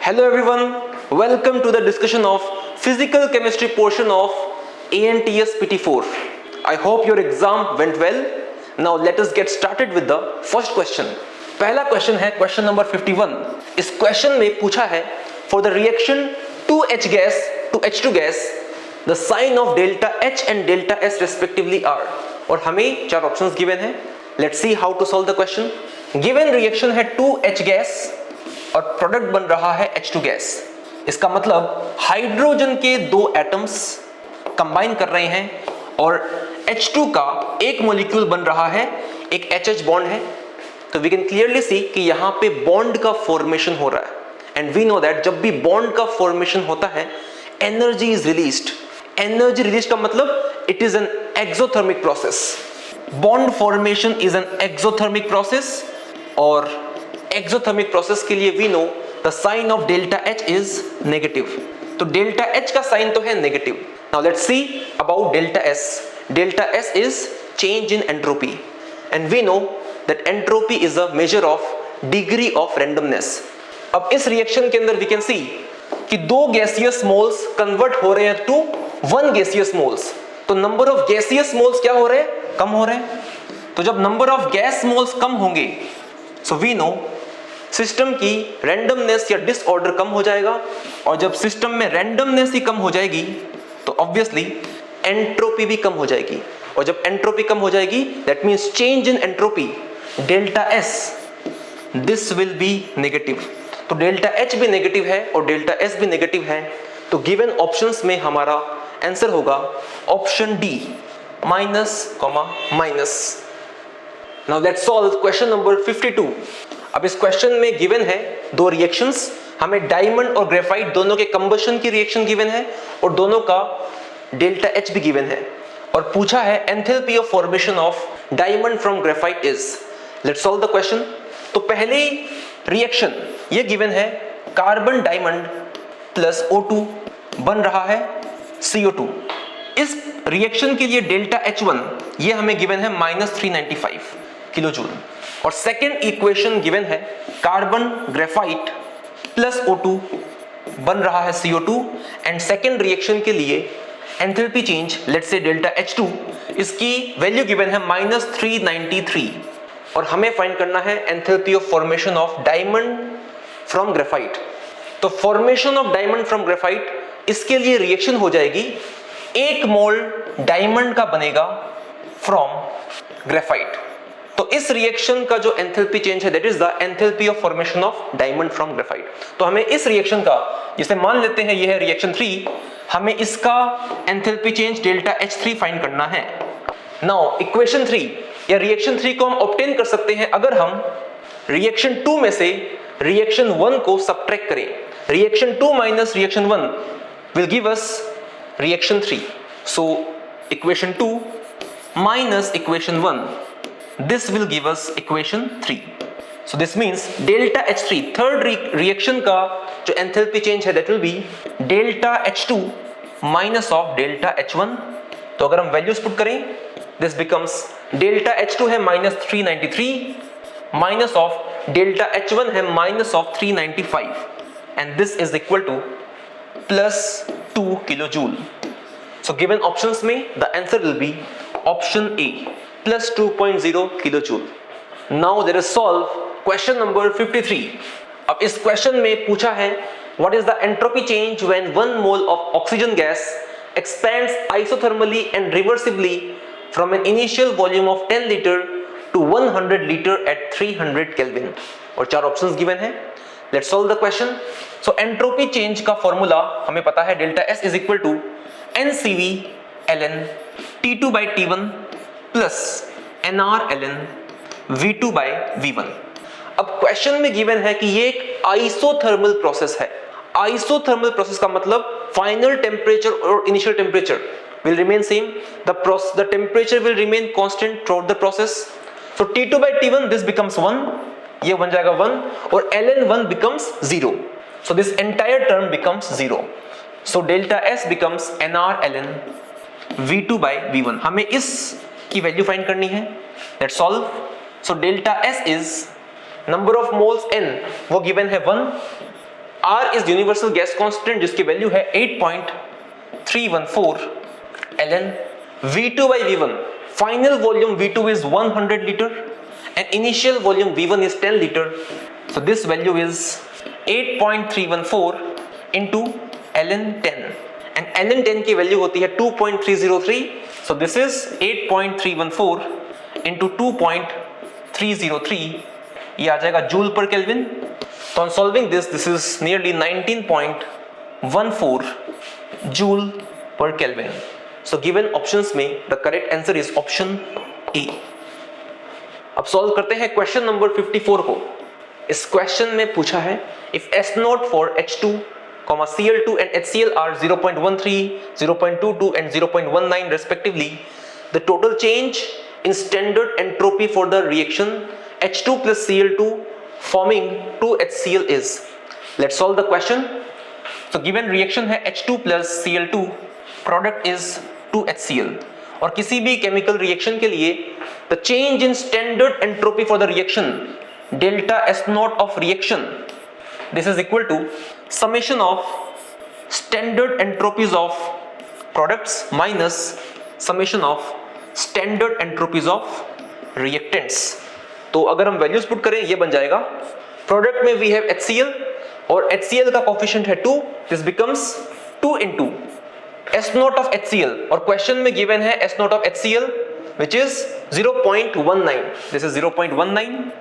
Hello everyone, welcome to the discussion of physical chemistry portion of ANTS PT4. I hope your exam went well. Now let us get started with the first question. पहला question है question number 51. इस question में पूछा है for the reaction 2H gas to H2 gas the sign of delta H and delta S respectively are. और हमें चार options given हैं. Let's see how to solve the question. Given reaction है 2H gas और product बन रहा है H2 gas. इसका मतलब हाइड्रोजन के दो एटम्स कंबाइन कर रहे हैं और H2 का एक मॉलिक्यूल बन रहा है, एक HH बॉन्ड है. तो वी कैन क्लियरली सी कि यहाँ पे बॉन्ड का फॉर्मेशन हो रहा है. एंड वी नो दैट जब भी बॉन्ड का फॉर्मेशन होता है energy is released. Energy release का मतलब it is an exothermic process. Bond formation is an exothermic process और एक्सोथर्मिक प्रोसेस के लिए we know the sign of delta H is negative. तो डेल्टा H का साइन तो है negative. Now let's see about delta S. Delta S is change in entropy and we know that entropy is a measure of degree of randomness. अब इस reaction के अंदर we can सी कि दो gaseous moles convert हो रहे हैं to one gaseous moles. तो नंबर ऑफ गैसियस मोल्स क्या हो रहे हैं? कम हो रहे हैं. तो जब नंबर ऑफ गैस मोल्स कम होंगे सो वी नो सिस्टम की रैंडमनेस या डिसऑर्डर कम हो जाएगा. और जब सिस्टम में रैंडमनेस ही कम हो जाएगी तो ऑब्वियसली एंट्रोपी भी कम हो जाएगी. और जब एंट्रोपी कम हो जाएगी that means change in entropy delta S this will be negative. तो डेल्टा H भी नेगेटिव है और डेल्टा S भी नेगेटिव है. तो गिवन ऑप्शंस में हमारा आंसर होगा option D minus comma minus. Now let's solve question number 52. अब इस क्वेश्चन में गिवन है दो रिएक्शंस. हमें डायमंड और ग्रेफाइट दोनों के कंबशन की रिएक्शन गिवन है और दोनों का डेल्टा H भी गिवन है. और पूछा है enthalpy of formation of diamond from graphite is. Let's solve the question. तो पहली रिएक्शन ये गिवन है कार्बन डायमंड प्लस O2 बन रहा है CO2. इस रिएक्शन के लिए डेल्टा H1 ये हमें गिवन है -395 किलो जूल. और सेकेंड इक्वेशन गिवन है कार्बन ग्रेफाइट प्लस O2 बन रहा है CO2. एंड सेकेंड रिएक्शन के लिए enthalpy change let's say delta H2 इसकी वैल्यू गिवन है -393. और हमें फाइंड करना है enthalpy of formation of diamond from graphite. तो formation of diamond from graphite इसके लिए रिएक्शन हो जाएगी 1 मोल डायमंड का बनेगा फ्रॉम ग्रेफाइट. तो इस रिएक्शन का जो एंथैल्पी चेंज है that is the enthalpy of formation of diamond from graphite. तो हमें इस रिएक्शन का जिसे मान लेते हैं ये है रिएक्शन 3, हमें इसका enthalpy change delta H3 find करना है. नाउ इक्वेशन 3 या रिएक्शन 3 को हम ऑब्टेन कर सकते हैं अगर हम रिएक्शन 2 में से रिएक्शन 1 को सबट्रैक्ट करें. Reaction 2 minus reaction 1 will give us reaction 3. So equation 2 minus equation 1 this will give us equation 3. so this means delta H3 third reaction का जो एंथैल्पी चेंज है that will be delta H2 minus of delta H1. तो अगर हम values put करें this becomes delta H2 है -393 minus of delta H1 है -395 and this is equal to +2 kilojoule. so given options में the answer will be option A plus 2.0 kilojoule. Now there is solve question number 53. अब इस question में पूछा है what is the entropy change when 1 mole of oxygen gas expands isothermally and reversibly from an initial volume of 10 liter to 100 liter at 300 Kelvin. और चार options given है. Let's solve the question. So entropy change का formula हमें पता है delta S is equal to NCV ln T2 by T1 plus NR ln V2 by V1. अब question में given है कि ये एक आइसोथर्मल प्रोसेस है. आइसोथर्मल प्रोसेस का मतलब फाइनल टेम्परेचर और initial temperature will remain same. The temperature will remain constant throughout the process. So T2 by T1 this becomes 1. ये बन जाएगा 1 और ln 1 becomes 0. So this entire term becomes 0. So delta S becomes NR ln V2 by V1. हमें इस की value find करनी है. Let's solve. So delta S is number of moles N वो गिवन है 1 R is universal gas constant जिसकी value है 8.314 ln. V2 by V1, final volume V2 is 100 liter and initial volume V1 is 10 liter. So this value is 8.314 into ln 10 and ln 10 की value होती है 2.303. So this is 8.314 into 2.303. ये आ जाएगा joule per kelvin. So on solving this is nearly 19.14 joule per Kelvin. So given options में the correct answer is option A. अब solve करते हैं question number 54 को. इस क्वेश्चन में पूछा है if S0 for H2, Cl2 and HCl are 0.13, 0.22 and 0.19 respectively, the total change in standard entropy for the reaction H2 plus Cl2 forming 2HCl is. Let's solve the question. So given reaction है H2 plus Cl2, product is 2HCl. और किसी भी chemical reaction के लिए the change in standard entropy for the reaction delta S0 of reaction, this is equal to summation of standard entropies of products minus summation of standard entropies of reactants. तो अगर हम values put करें ये बन जाएगा product में we have HCl और HCl का कोफिशिएंट है 2, this becomes 2 into S0 of HCl और क्वेश्चन में गिवन है S0 of HCl which is 0.19, this is 0.19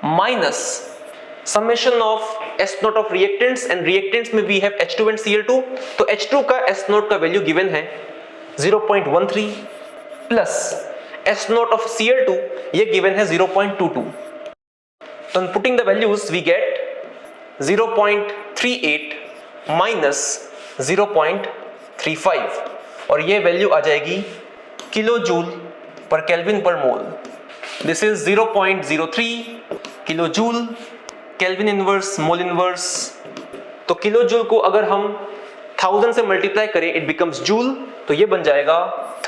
minus summation of S0 of reactants and reactants में we have H2 and Cl2. तो H2 का S0 का value given है 0.13 plus S0 of Cl2 ये given है 0.22. So on putting the values we get 0.38 minus 0.35 और ये value आ जाएगी kilo joule per kelvin per mole. This is 0.03 kilo joule kelvin inverse mole inverse. तो kilo joule को अगर हम 1000 से मल्टीप्लाई करें इट बिकम्स जूल. तो ये बन जाएगा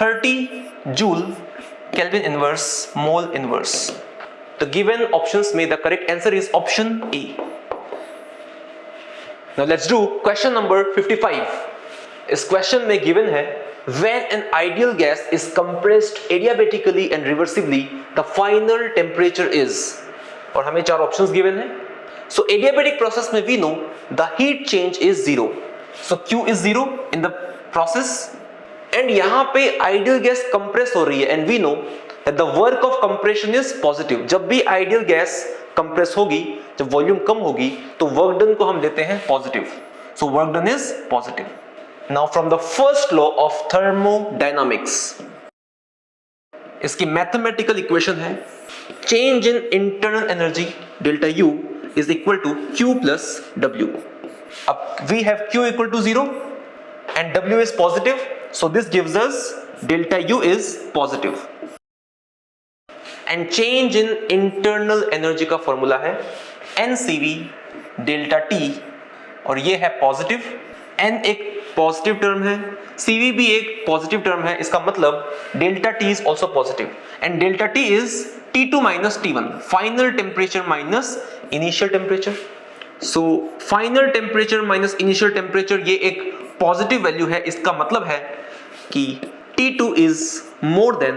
30 joule Kelvin inverse mole inverse. The given options में the correct answer is option A. Now let's do question number 55. इस question में given है when an ideal gas is compressed adiabatically and reversibly the final temperature is. और हमें 4 options given है. So adiabatic process में we know the heat change is 0. So Q is 0 in the process. And यहाँ पे ideal gas compress हो रही है and we know that the work of compression is positive. जब भी ideal gas compress होगी, जब वॉल्यूम कम होगी तो वर्क डन को हम लेते हैं positive. So work done is positive. Now from the first law of thermodynamics, इसकी मैथमेटिकल इक्वेशन है change in internal energy delta U is equal to Q plus W. अब we have Q equal to 0 and W is positive, so this gives us delta U is positive. And change in internal energy का formula है NCV delta T और ये है positive. N एक positive term है, CV भी एक positive term है. इसका मतलब delta T is also positive and delta T is T2 minus T1, final temperature minus initial temperature. So final temperature minus initial temperature ये एक पॉजिटिव वैल्यू है. इसका मतलब है कि T2 is more than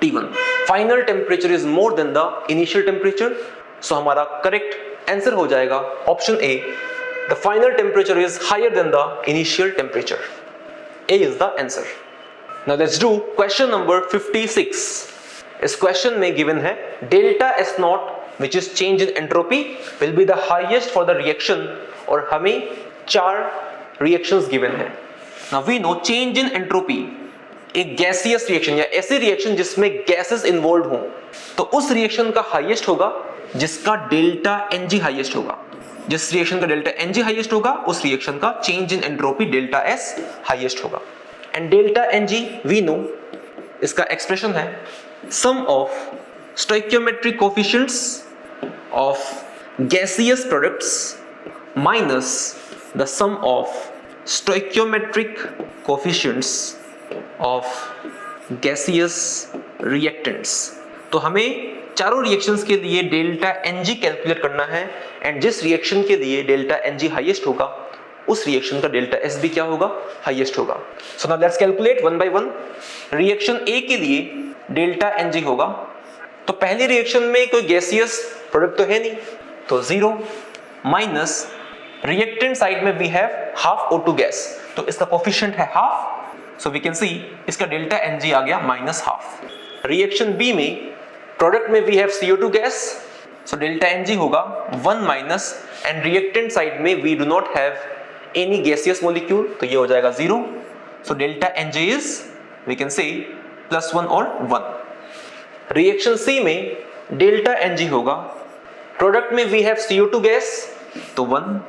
T1. Final temperature is more than the initial temperature. So हमारा correct answer हो जाएगा option A. The final temperature is higher than the initial temperature. A is the answer. Now let's do question number 56. इस question में given है delta S0 which is change in entropy will be the highest for the reaction और हमें 4 reactions given है. Now we know change in entropy एक gaseous reaction या ऐसी reaction जिसमें गैसेस इन्वॉल्व हों तो उस रिएक्शन का हाईएस्ट होगा जिसका डेल्टा Ng हाईएस्ट होगा. जिस रिएक्शन का डेल्टा Ng हाईएस्ट होगा उस रिएक्शन का change in entropy delta S highest होगा. And delta Ng we know इसका एक्सप्रेशन है sum of stoichiometric coefficients of gaseous products minus the sum of stoichiometric coefficients of gaseous reactants. तो हमें चारों reactions के लिए डेल्टा Ng कैलकुलेट करना है एंड जिस रिएक्शन के लिए डेल्टा Ng हाईएस्ट होगा उस रिएक्शन का डेल्टा S भी क्या होगा, हाईएस्ट होगा। So now let's calculate one by one. Reaction A के लिए डेल्टा Ng होगा, तो पहली रिएक्शन में कोई गैसियस प्रोडक्ट तो है नहीं, तो 0 माइनस रिएक्टेंट साइड में we have half O2 gas, तो इसका कोफिशिएंट है half, so we can see इसका डेल्टा Ng आ गया माइनस हाफ। रिएक्शन B में प्रोडक्ट में we have CO2 gas, so delta Ng होगा 1 माइनस, एंड रिएक्टेंट साइड में we do not have any gaseous molecule, तो ये हो जाएगा 0, so delta Ng is we can say +1 और 1। रिएक्शन C में डेल्टा Ng होगा, प्रोडक्ट में वी हैव CO2 गैस, तो 1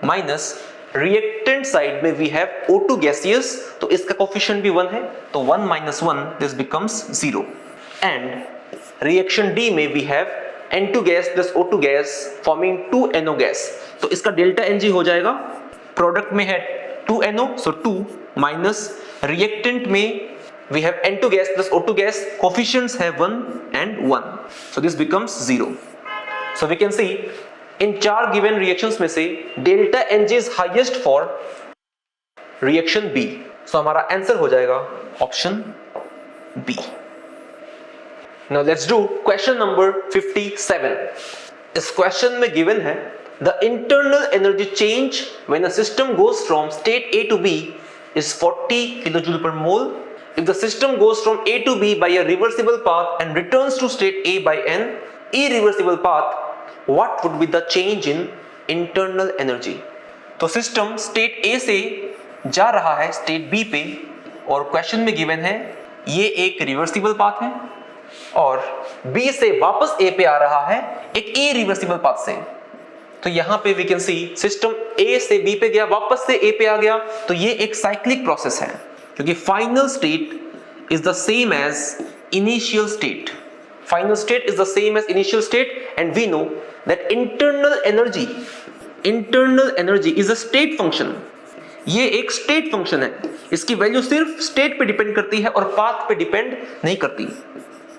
माइनस रिएक्टेंट साइड में वी हैव O2 गैसियस, तो इसका कोफिशिएंट भी 1 है, तो 1 minus 1 this becomes 0। And reaction D में we have N2 gas plus O2 gas forming 2NO gas, तो इसका डेल्टा Ng हो जाएगा, प्रोडक्ट में है 2NO, सो 2 माइनस रिएक्टेंट में we have N2 gas plus O2 gas, coefficients have 1 and 1, so this becomes 0. So we can see in 4 given reactions में से delta Ng is highest for reaction B, so हमारा answer हो जाएगा option B. Now let's do question number 57. इस question में given है the internal energy change when a system goes from state A to B is 40 kilojoule per mole. If the system goes from A to B by a reversible path and returns to state A by an irreversible path, what would be the change in internal energy? तो system state A से जा रहा है state B पे, और question में given है ये एक रिवर्सिबल पाथ है, और B से वापस A पे आ रहा है एक इरिवर्सिबल पाथ से। तो यहां पे we can see system A से B पे गया, वापस से A पे आ गया, तो ये एक साइक्लिक प्रोसेस है, क्योंकि final state is the same as initial state. Final state is the same as initial state, and we know that internal energy is a state function. ये एक स्टेट फंक्शन है, इसकी वैल्यू सिर्फ state पे depend करती है और path पे डिपेंड नहीं करती।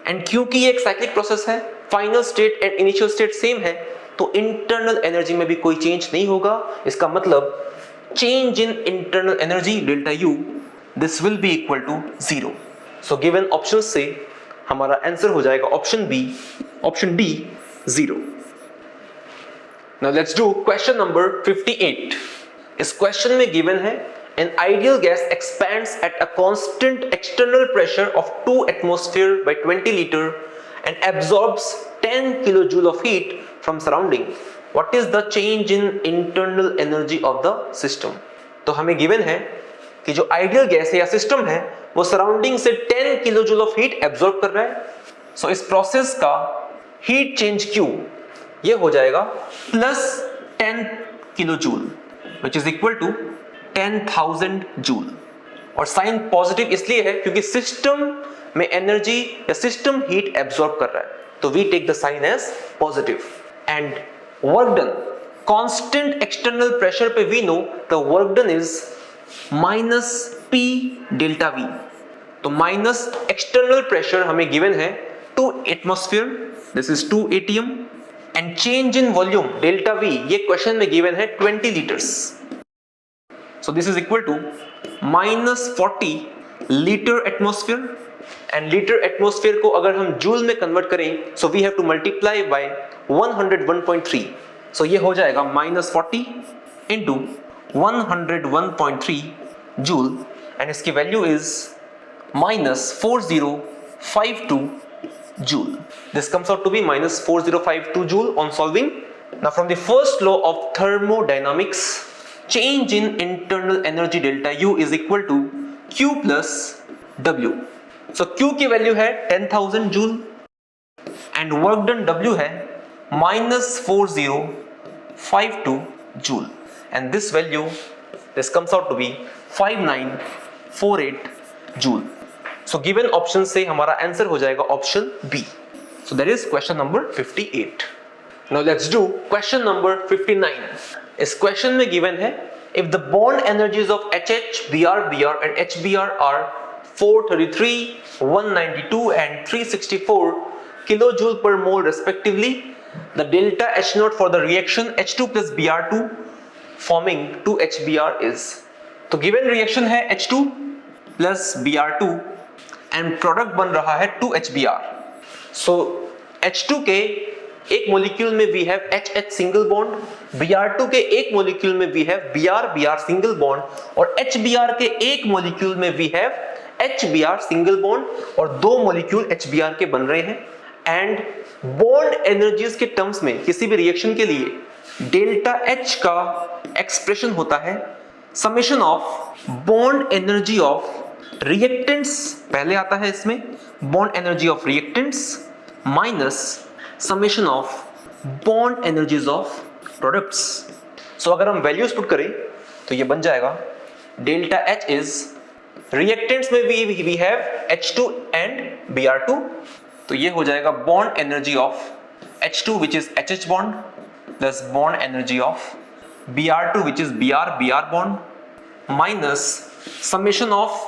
एंड क्योंकि ये एक साइक्लिक प्रोसेस है, final state and initial state same है, तो इंटरनल एनर्जी में भी कोई चेंज नहीं होगा। इसका मतलब change in internal energy delta U this will be equal to 0. So given options से हमारा आंसर हो जाएगा option B, option D 0. Now let's do question number 58. इस क्वेश्चन में given है an ideal gas expands at a constant external pressure of 2 atmosphere by 20 liter and absorbs 10 kilojoule of heat from surrounding. What is the change in internal energy of the system? तो हमें given है कि जो ideal gas है या system है वो surrounding से 10 किलोजूल ऑफ हीट एब्जॉर्ब कर रहा है। सो इस प्रोसेस का हीट चेंज Q ये हो जाएगा plus 10 kilojoule which is equal to 10,000 joule, और साइन पॉजिटिव इसलिए है क्योंकि सिस्टम में एनर्जी या सिस्टम हीट एब्जॉर्ब कर रहा है, तो we take the sign as positive. And work done, constant external pressure पे we know the work done is minus P delta V। तो माइनस एक्सटर्नल प्रेशर हमें गिवन है 2 atmosphere, this is 2 ATM, and change in volume delta V ये question में given है 20 litres, so this is equal to minus 40 litre atmosphere, and litre atmosphere को अगर हम joule में कन्वर्ट करें so we have to multiply by 101.3, so ये हो जाएगा माइनस 40 इंटू 101.3 जूल, एंड इसकी value is minus 4052 joule. This comes out to be minus 4052 joule on solving. Now from the first law of thermodynamics, change in internal energy delta U is equal to Q plus W. So Q की value है 10,000 joule and work done W है minus 4052 joule, and this value, this comes out to be 5948 joule. So given option से हमारा answer हो जाएगा option B. So that is question number 58. Now let's do question number 59. इस question में given है if the bond energies of HH, Br, Br and HBr are 433, 192 and 364 kilojoule per mole respectively, the delta H naught for the reaction H2 plus Br2 forming 2HBr is, तो given reaction है H2 plus Br2 and product बन रहा है 2HBr. So H2 के एक molecule में we have HH single bond, Br2 के एक मॉलिक्यूल में we have Br single bond और HBr के एक मॉलिक्यूल में we have HBr single bond और दो मॉलिक्यूल HBr के बन रहे हैं. एंड बॉन्ड एनर्जीज के टर्म्स में किसी भी रिएक्शन के लिए डेल्टा H का एक्सप्रेशन होता है summation of bond energy of reactants, पहले आता है इसमें bond energy of reactants minus summation of bond energies of products. So अगर हम वैल्यूज पुट करें तो ये बन जाएगा डेल्टा H इज रिएक्टेंट्स में we have H2 and Br2, तो ये हो जाएगा bond energy of H2 which is HH bond plus bond energy of Br2 which is Br bond minus summation of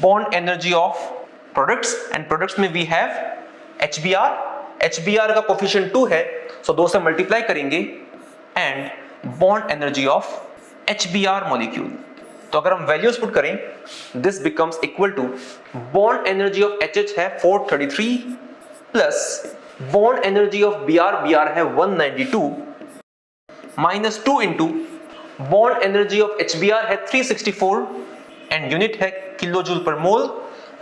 bond energy of products and products में we have HBr का coefficient 2 है, so 2 से multiply करेंगे and bond energy of HBr molecule. तो अगर हम values put करें this becomes equal to bond energy of HH है 433 plus bond energy of Br है 192 minus 2 into bond energy of HBr है 364 एंड यूनिट है किलो जूल पर मोल.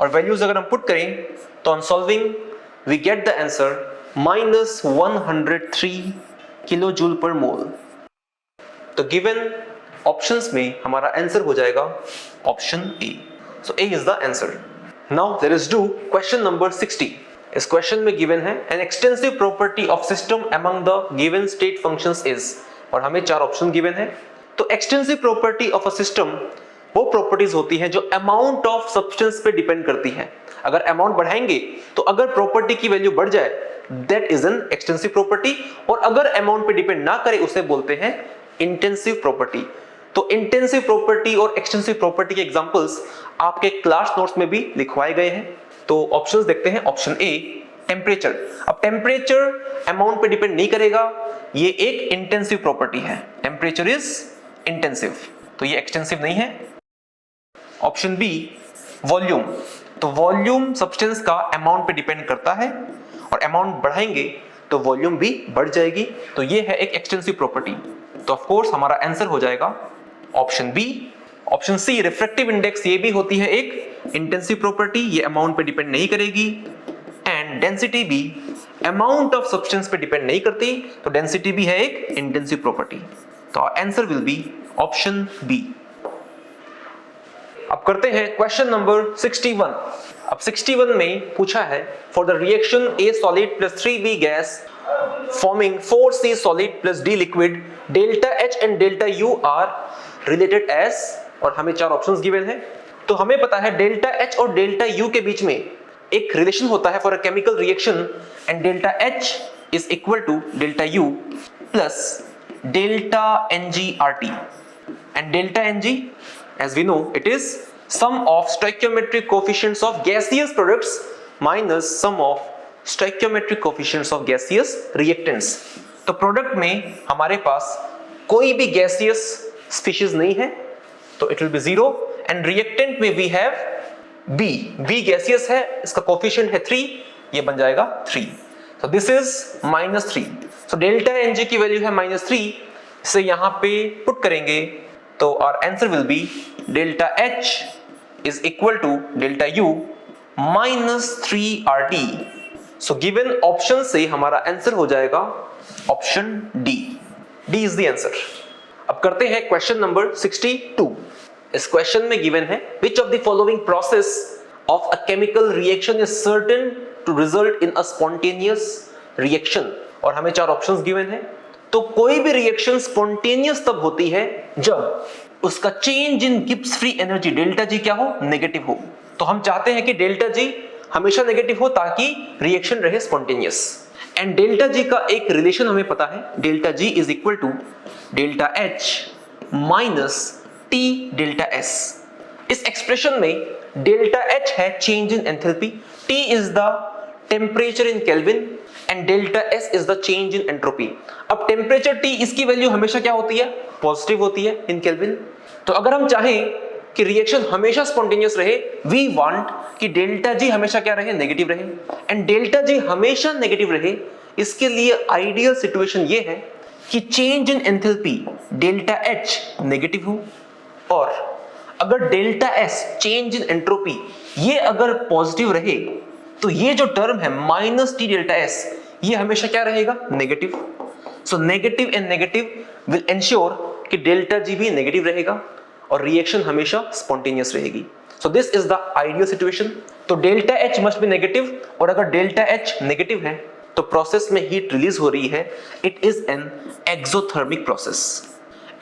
और values अगर हम पुट करें तो on solving we get the answer minus 103 kilo joule per mole. तो गिवन ऑप्शंस में हमारा आंसर हो जाएगा option A. So A is the answer. Now let us do question number 60. इस क्वेश्चन में गिवन है an extensive property of system among the given state functions is, और हमें 4 ऑप्शन गिवन है. तो extensive property of a system वो properties होती हैं जो अमाउंट ऑफ सब्सटेंस पे डिपेंड करती हैं. अगर अमाउंट बढ़ाएंगे तो अगर प्रॉपर्टी की वैल्यू बढ़ जाए that is an extensive property, और अगर अमाउंट पे डिपेंड ना करे उसे बोलते हैं इंटेंसिव प्रॉपर्टी. तो इंटेंसिव प्रॉपर्टी और एक्सटेंसिव प्रॉपर्टी के एग्जांपल्स आपके क्लास नोट्स में भी लिखवाए गए हैं. तो ऑप्शंस देखते हैं. Option A temperature. अब टेम्परेचर अमाउंट पे डिपेंड नहीं करेगा, ये एक इंटेंसिव प्रॉपर्टी है. टेम्परेचर इज इंटेंसिव, तो ये एक्सटेंसिव नहीं है. Option B volume. तो वॉल्यूम सब्सटेंस का अमाउंट पे डिपेंड करता है और अमाउंट बढ़ाएंगे तो वॉल्यूम भी बढ़ जाएगी, तो ये है एक एक्सटेंसिव प्रॉपर्टी. तो ऑफ कोर्स हमारा आंसर हो जाएगा option B. Option C refractive index, ये भी होती है एक इंटेंसिव प्रॉपर्टी, ये अमाउंट पे डिपेंड नहीं करेगी. एंड डेंसिटी भी अमाउंट ऑफ सब्सटेंस पे डिपेंड नहीं करती, तो डेंसिटी भी है एक इंटेंसिव प्रॉपर्टी. तो answer will be option B. अब करते हैं क्वेश्चन नंबर 61. अब 61 में पूछा है for the reaction A solid plus 3B gas forming 4C solid plus D liquid, delta H and delta U are related as, और हमें 4 ऑप्शंस गिवन है. तो हमें पता है डेल्टा H और डेल्टा U के बीच में एक रिलेशन होता है for a chemical reaction and delta H is equal to delta U plus delta NgRT. And delta Ng as we know it is sum of stoichiometric coefficients of gaseous products minus sum of stoichiometric coefficients of gaseous reactants. तो product में हमारे पास कोई भी gaseous species नहीं है तो it will be 0. And reactant में we have B gaseous है, इसका कोफिशिएंट है 3, ये बन जाएगा 3. So this is -3. So delta Ng की वैल्यू है -3, इसे यहां पे पुट करेंगे तो our answer will be delta H is equal to delta U minus 3RT. So given option से हमारा आंसर हो जाएगा option D. D is the answer. अब करते हैं क्वेश्चन नंबर 62. इस क्वेश्चन में गिवन है which of the following process of a chemical reaction is certain to result in a spontaneous reaction, और हमें 4 ऑप्शंस गिवन है. तो कोई भी रिएक्शन स्पॉन्टेनियस तब होती है जब उसका change in Gibbs free energy delta G क्या हो, नेगेटिव हो. तो हम चाहते हैं कि डेल्टा जी हमेशा नेगेटिव हो ताकि रिएक्शन रहे स्पॉन्टेनियस. एंड डेल्टा जी का एक रिलेशन हमें पता है, delta G is equal to delta H minus T delta S. इस एक्सप्रेशन में डेल्टा H है change in enthalpy, T is the temperature in kelvin and delta S is the change in entropy. अब temperature T इसकी value हमेशा क्या होती है, positive होती है इन केल्विन। तो अगर हम चाहें कि रिएक्शन हमेशा स्पॉन्टेनियस रहे, वी वांट कि डेल्टा जी हमेशा क्या रहे, नेगेटिव रहे। एंड डेल्टा जी हमेशा नेगेटिव रहे, इसके लिए आइडियल सिचुएशन ये है कि change in enthalpy delta H negative हो, और अगर delta S change in entropy ये अगर पॉजिटिव रहे तो ये जो टर्म है माइनस टी डेल्टा एस ये हमेशा क्या रहेगा, negative. So negative and negative will ensure कि डेल्टा जी भी नेगेटिव रहेगा और रिएक्शन हमेशा स्पॉन्टेनियस रहेगी। So this is the ideal situation. तो delta H must be negative, और अगर डेल्टा एच नेगेटिव है तो प्रोसेस में हीट रिलीज हो रही है, it is an exothermic process.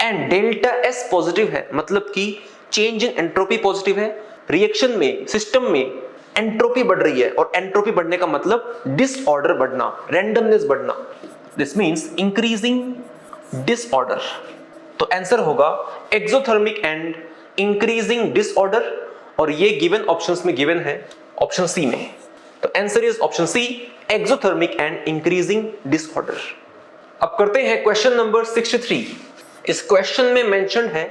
And delta S positive है, मतलब कि चेंज इन एंट्रोपी पॉजिटिव है, रिएक्शन में सिस्टम में एंट्रोपी बढ़ रही है, और एंट्रोपी बढ़ने का मतलब डिसऑर्डर बढ़ना, रैंडमनेस बढ़ना। This means increasing disorder. तो आंसर होगा एक्सोथर्मिक एंड इंक्रीजिंग डिसऑर्डर, और ये गिवन ऑप्शंस में गिवन है ऑप्शन सी में। तो answer is option C, exothermic and increasing disorder. अब करते हैं क्वेश्चन नंबर 63। इस क्वेश्चन में मेंशन है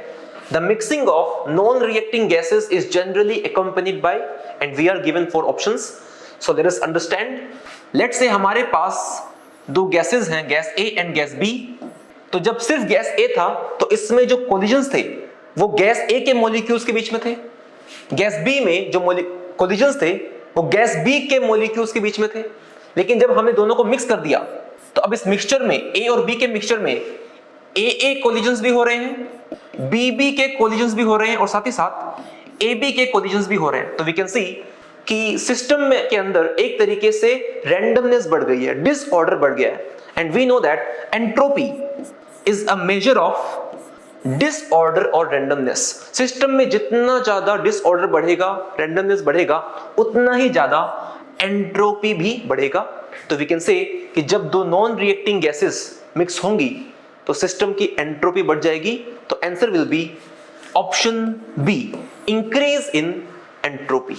the mixing of non reacting gases is generally accompanied by, and we are given 4 options. So let us understand. Let's say हमारे पास दो gases हैं, gas A and gas B। तो जब सिर्फ गैस A था तो इसमें जो कोलिजन्स थे वो गैस A के मॉलिक्यूल्स के बीच में थे, गैस B में जो कोलिजन्स थे वो गैस B के मॉलिक्यूल्स के बीच में थे। लेकिन जब हमने दोनों को मिक्स कर दिया तो अब इस मिक्सचर में A और B के मिक्सचर में AA कोलिजन्स भी हो रहे हैं, BB के कोलिजन्स भी हो रहे हैं, और साथ ही साथ AB के कोलिजन्स भी हो रहे हैं। तो वी कैन सी कि सिस्टम में के अंदर एक तरीके से रैंडमनेस बढ़ गई है, डिसऑर्डर बढ़ गया है। And we know that entropy is a measure of disorder और रैंडमनेस। सिस्टम में जितना ज्यादा डिसऑर्डर बढ़ेगा, रैंडमनेस बढ़ेगा, उतना ही ज्यादा एंट्रोपी भी बढ़ेगा। तो वी कैन से कि जब दो नॉन रिएक्टिंग गैसेस मिक्स होंगी तो सिस्टम की एंट्रोपी बढ़ जाएगी। तो answer will be option B, increase in entropy.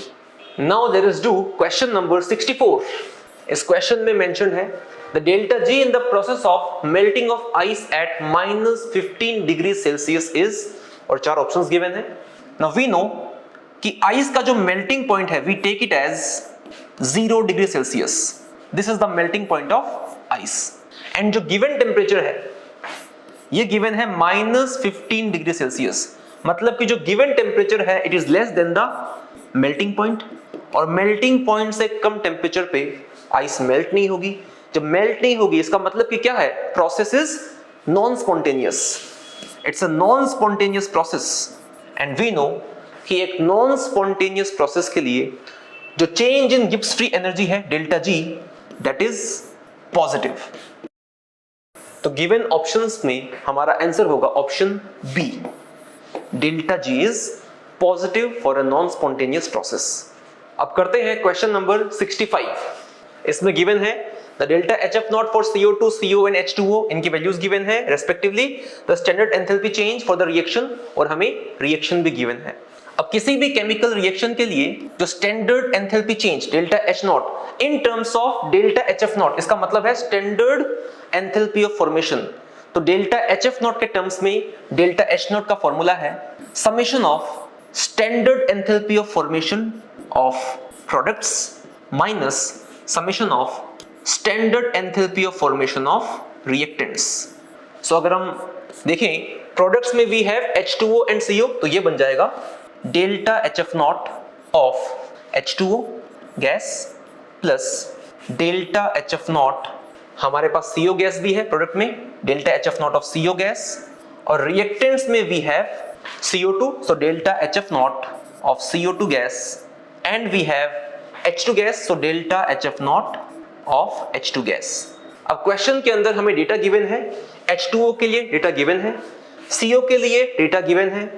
Now let us do question number 64। इस क्वेश्चन में मेंशन है the delta G in the process of melting of ice at -15 degree Celsius is, और 4 options given है। Now we know कि ice का जो melting point है we take it as 0 degree Celsius. This is the melting point of ice. And जो given temperature है ये given है -15 डिग्री सेल्सियस, मतलब कि जो गिवन टेम्परेचर है it is less than the melting point, और मेल्टिंग पॉइंट से कम टेम्परेचर पे आइस मेल्ट नहीं होगी। जब मेल्ट नहीं होगी इसका मतलब कि क्या है, process is non spontaneous, it's a non spontaneous process. And we know कि एक नॉन स्पॉन्टेनियस प्रोसेस के लिए जो change in Gibbs free energy है delta G, that is positive. तो गिवन ऑप्शंस में हमारा आंसर होगा option B, delta G is positive for a non spontaneous process. अब करते हैं क्वेश्चन नंबर 65। इसमें गिवन है the delta HF0 for CO2, CO and H2O, इनकी वैल्यूज गिवन है respectively, the standard enthalpy change for the reaction, और हमें reaction भी गिवन है। अब किसी भी केमिकल रिएक्शन के लिए जो standard enthalpy change delta H0 in terms of delta HF0, इसका मतलब है स्टैंडर्ड एंथैल्पी ऑफ फॉर्मेशन। तो डेल्टा HF0 के टर्म्स में डेल्टा H0 का फॉर्मूला है summation of standard enthalpy of formation of products minus summation of standard enthalpy of formation of reactants. So अगर हम देखें प्रोडक्ट्स में we have H2O and CO, तो ये बन जाएगा delta HF0 of H2O gas plus delta HF0, हमारे पास CO गैस भी है प्रोडक्ट में, delta HF0 of CO gas, और रिएक्टेंट्स में we have CO2, so delta HF0 of CO2 gas, and we have H2 gas, so delta HF0 of H2 gas. अब question के अंदर हमें डेटा गिवन है, H2O के लिए डेटा गिवन है, CO के लिए डेटा गिवन है,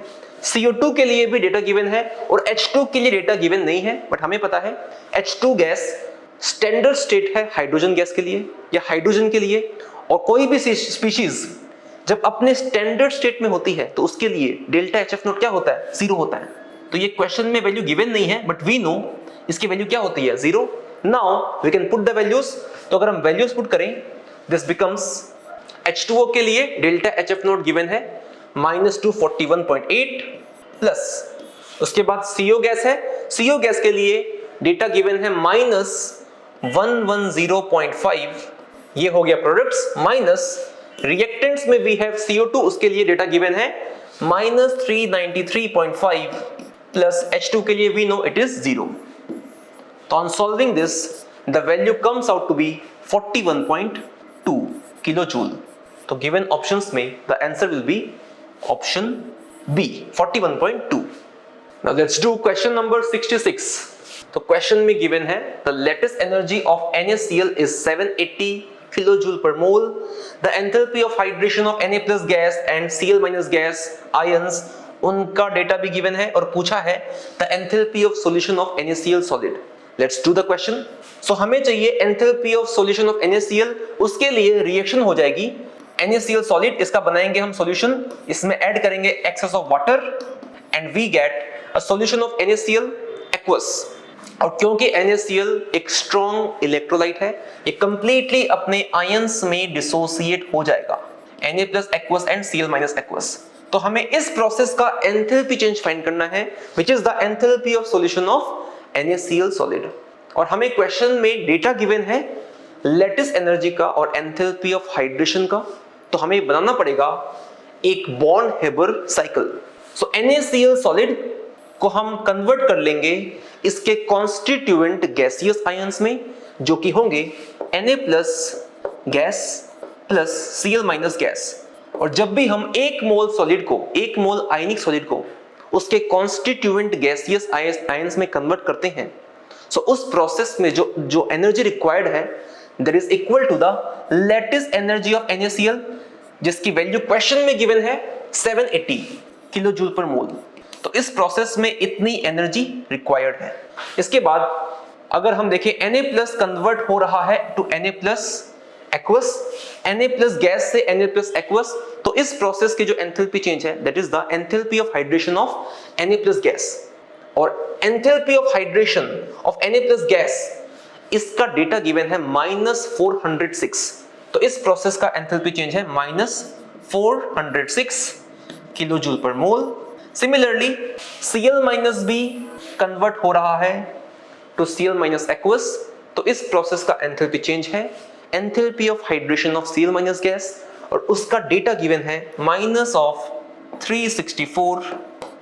CO2 के लिए भी डेटा गिवन है, और H2 के लिए डेटा गिवन नहीं है। बट हमें पता है H2 गैस स्टैंडर्ड स्टेट है हाइड्रोजन गैस के लिए या हाइड्रोजन के लिए, और कोई भी स्पीशीज जब अपने स्टैंडर्ड स्टेट में होती है तो उसके लिए डेल्टा HF0 क्या होता है, 0 होता है। तो ये क्वेश्चन में वैल्यू गिवन नहीं है, बट वी नो इसकी वैल्यू क्या होती है, 0। Now we can put the values तो अगर हम वैल्यूज पुट करें, दिस बिकम्स H2O के लिए डेल्टा HF नोट गिवन है -241.8 प्लस, उसके बाद CO गैस है, CO गैस के लिए डेटा गिवन है -110.5, ये हो गया प्रोडक्ट्स, माइनस रिएक्टेंट्स में वी हैव CO2, उसके लिए डेटा गिवन है -393.5 प्लस H2 के लिए वी नो इट इज 0. तो on solving this the value comes out to be 41.2 kilo joule. तो गिवन ऑप्शंस में the answer will be option B 41.2. Now let's do question number 66. तो question में given है the latest energy of NaCl is 780 kilojoule per mole. The enthalpy of hydration of Na plus gas and Cl minus gas ions, उनका data भी given है और पूछा है the enthalpy of solution of NaCl solid. Let's do the question. So हमें चाहिए enthalpy of solution of NaCl, उसके लिए रिएक्शन हो जाएगी NaCl solid, इसका बनाएंगे हम सॉल्यूशन, इसमें ऐड करेंगे excess of water and we get a solution of NaCl aqueous. और क्योंकि NaCl एक स्ट्रॉन्ग इलेक्ट्रोलाइट है, ये कंप्लीटली अपने आयंस में डिसोसिएट हो जाएगा, Na plus aqueous and Cl minus aqueous. तो हमें इस प्रोसेस का एंथैल्पी चेंज फाइंड करना है, which is the enthalpy of solution of NaCl solid. और हमें क्वेश्चन में डेटा गिवन है लेटेस्ट एनर्जी का और एंथैल्पी ऑफ हाइड्रेशन का, तो हमें बनाना पड़ेगा एक बॉर्न हेबर साइकिल. सो NaCl solid को हम कन्वर्ट कर लेंगे इसके कॉन्स्टिट्यूएंट गैसियस आयंस में, जो कि होंगे Na plus gas plus Cl minus gas. और जब भी हम एक मोल सॉलिड को, एक मोल आयनिक सॉलिड को उसके कॉन्स्टिट्यूएंट गैसियस आयंस में कन्वर्ट करते हैं, सो उस प्रोसेस में जो एनर्जी रिक्वायर्ड है that is equal to the latest energy of NaCl, जिसकी वैल्यू क्वेश्चन में गिवन है 780 किलो जूल पर मोल. तो इस प्रोसेस में इतनी एनर्जी रिक्वायर्ड है. इसके बाद अगर हम देखें Na प्लस कन्वर्ट हो रहा है to Na plus aqueous, Na plus gas से Na प्लस एक्वस, तो इस प्रोसेस की जो एंथैल्पी चेंज है that is the enthalpy of hydration of Na plus gas. और enthalpy of hydration of Na plus gas, इसका डेटा गिवन है -406. तो इस प्रोसेस का एंथैल्पी चेंज है -406 किलो जूल पर मोल. सिमिलरली Cl माइनस भी कन्वर्ट हो रहा है टू Cl माइनस एक्वस, तो इस प्रोसेस का एंथैल्पी चेंज है enthalpy of hydration of Cl minus gas, और उसका डेटा गिवन है -364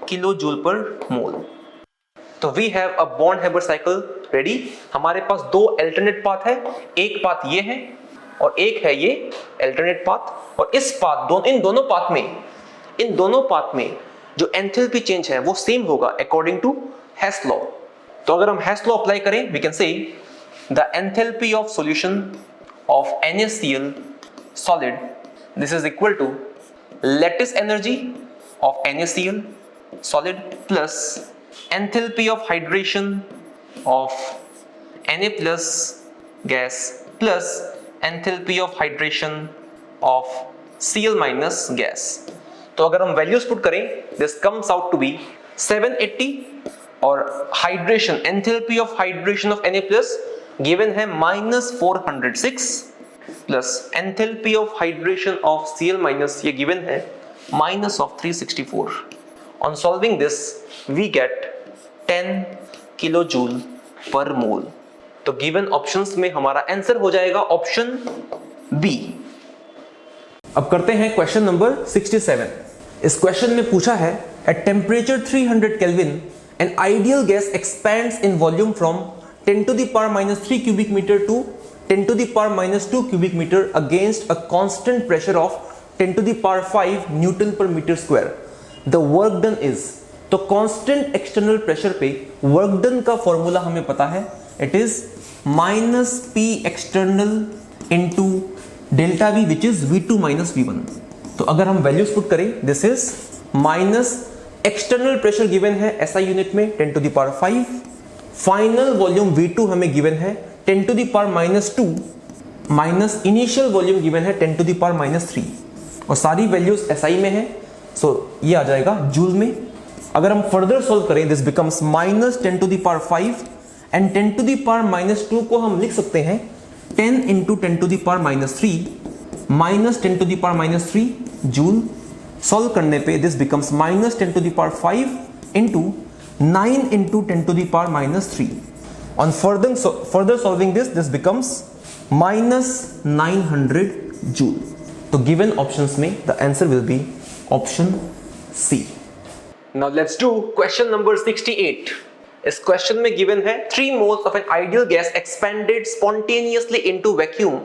किलो जूल पर मोल. तो we have a Born Haber cycle ready. हमारे पास दो अल्टरनेट पाथ है, एक पाथ ये है और एक है ये अल्टरनेट पाथ. और इस पाथ, इन दोनों पाथ में जो एंथैल्पी चेंज है वो सेम होगा अकॉर्डिंग टू हेस लॉ. तो अगर हम हेस लॉ अप्लाई करें, we can say the enthalpy of solution of NaCl solid, this is equal to latest energy of NaCl solid plus enthalpy of hydration of Na plus gas plus enthalpy of hydration of Cl minus gas. तो अगर हम values put करें, this comes out to be 780 और hydration, enthalpy of hydration of Na plus given है -406 plus enthalpy of hydration of Cl minus, ये given है -364. On solving this we get 10 kilo joule per mole. तो given options में हमारा answer हो जाएगा option B. अब करते हैं क्वेश्चन नंबर 67. इस क्वेश्चन में पूछा है at temperature 300 kelvin an ideal gas expands in volume from 10 to the power -3 cubic meter to 10 to the power -2 cubic meter against a constant pressure of 10 to the power 5 Newton per meter square. The work done is, तो constant external pressure पे work done का formula हमें पता है, it is -P external into delta V which is V2 minus V1. तो अगर हम values put करें, this is minus external pressure given है SI यूनिट में 10 to the power 5, final volume V2 हमें गिवन है 10 to the power -2 minus initial volume given है 10 to the power -3, और सारी वैल्यूज SI में है, सो ये आ जाएगा जूल में. अगर हम फर्दर सोल्व करें, this becomes -10 to the power 5 and 10 to the power -2 को हम लिख सकते हैं 10 into 10 to the power minus 3 minus 10 to the power minus 3 joule. Solve करने पे this becomes minus 10 to the power 5 into 9 into 10 to the power minus 3. On further solving this becomes minus 900 joule. तो given options में the answer will be option C. Now let's do question number 68. इस question में given है 3 moles of an ideal gas expanded spontaneously into vacuum.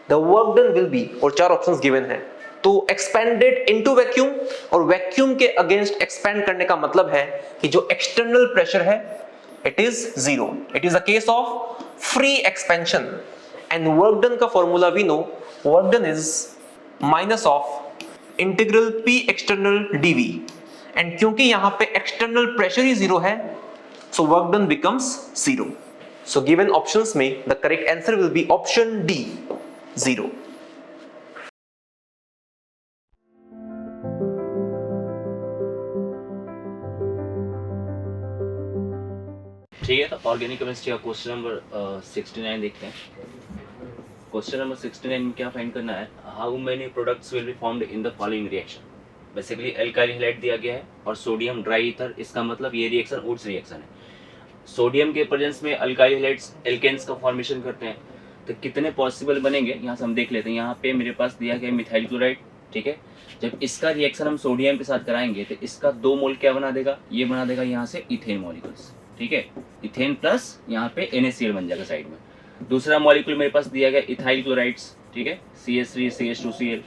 The work done will be, और 4 options given है. तो expanded into vacuum और vacuum के against expand करने का मतलब है कि जो external pressure है it is 0. It is a case of free expansion. And work done का formula we know, work done is minus of integral P external dV. And क्योंकि यहाँ पे external pressure ही 0 है, so work done becomes 0. So given options में the correct answer will be option D, 0. ठीक है, तो organic chemistry का question number 69 देखते हैं. क्वेश्चन नंबर 69 में क्या फाइंड करना है, how many products will be formed in the following reaction. Basically alkyl halide दिया गया है और सोडियम ड्राई ईथर, इसका मतलब ये रिएक्शन वुड्स रिएक्शन है. सोडियम के प्रेजेंस में अल्काइल हैलाइड्स एल्केन्स का फॉर्मेशन करते हैं. तो कितने पॉसिबल बनेंगे यहाँ से हम देख लेते हैं. यहाँ पे मेरे पास दिया गया मिथाइल क्लोराइड, ठीक है. जब इसका रिएक्शन हम सोडियम के साथ कराएंगे तो इसका 2 मोल क्या बना देगा, ये बना देगा यहाँ से इथेन मॉलिक्यूल्स, ठीक है. इथेन प्लस यहाँ पे NaCl बन जाएगा साइड में. दूसरा मॉलिक्यूल मेरे पास दिया गया इथाइल क्लोराइड्स, ठीक है, CH3 CH2Cl.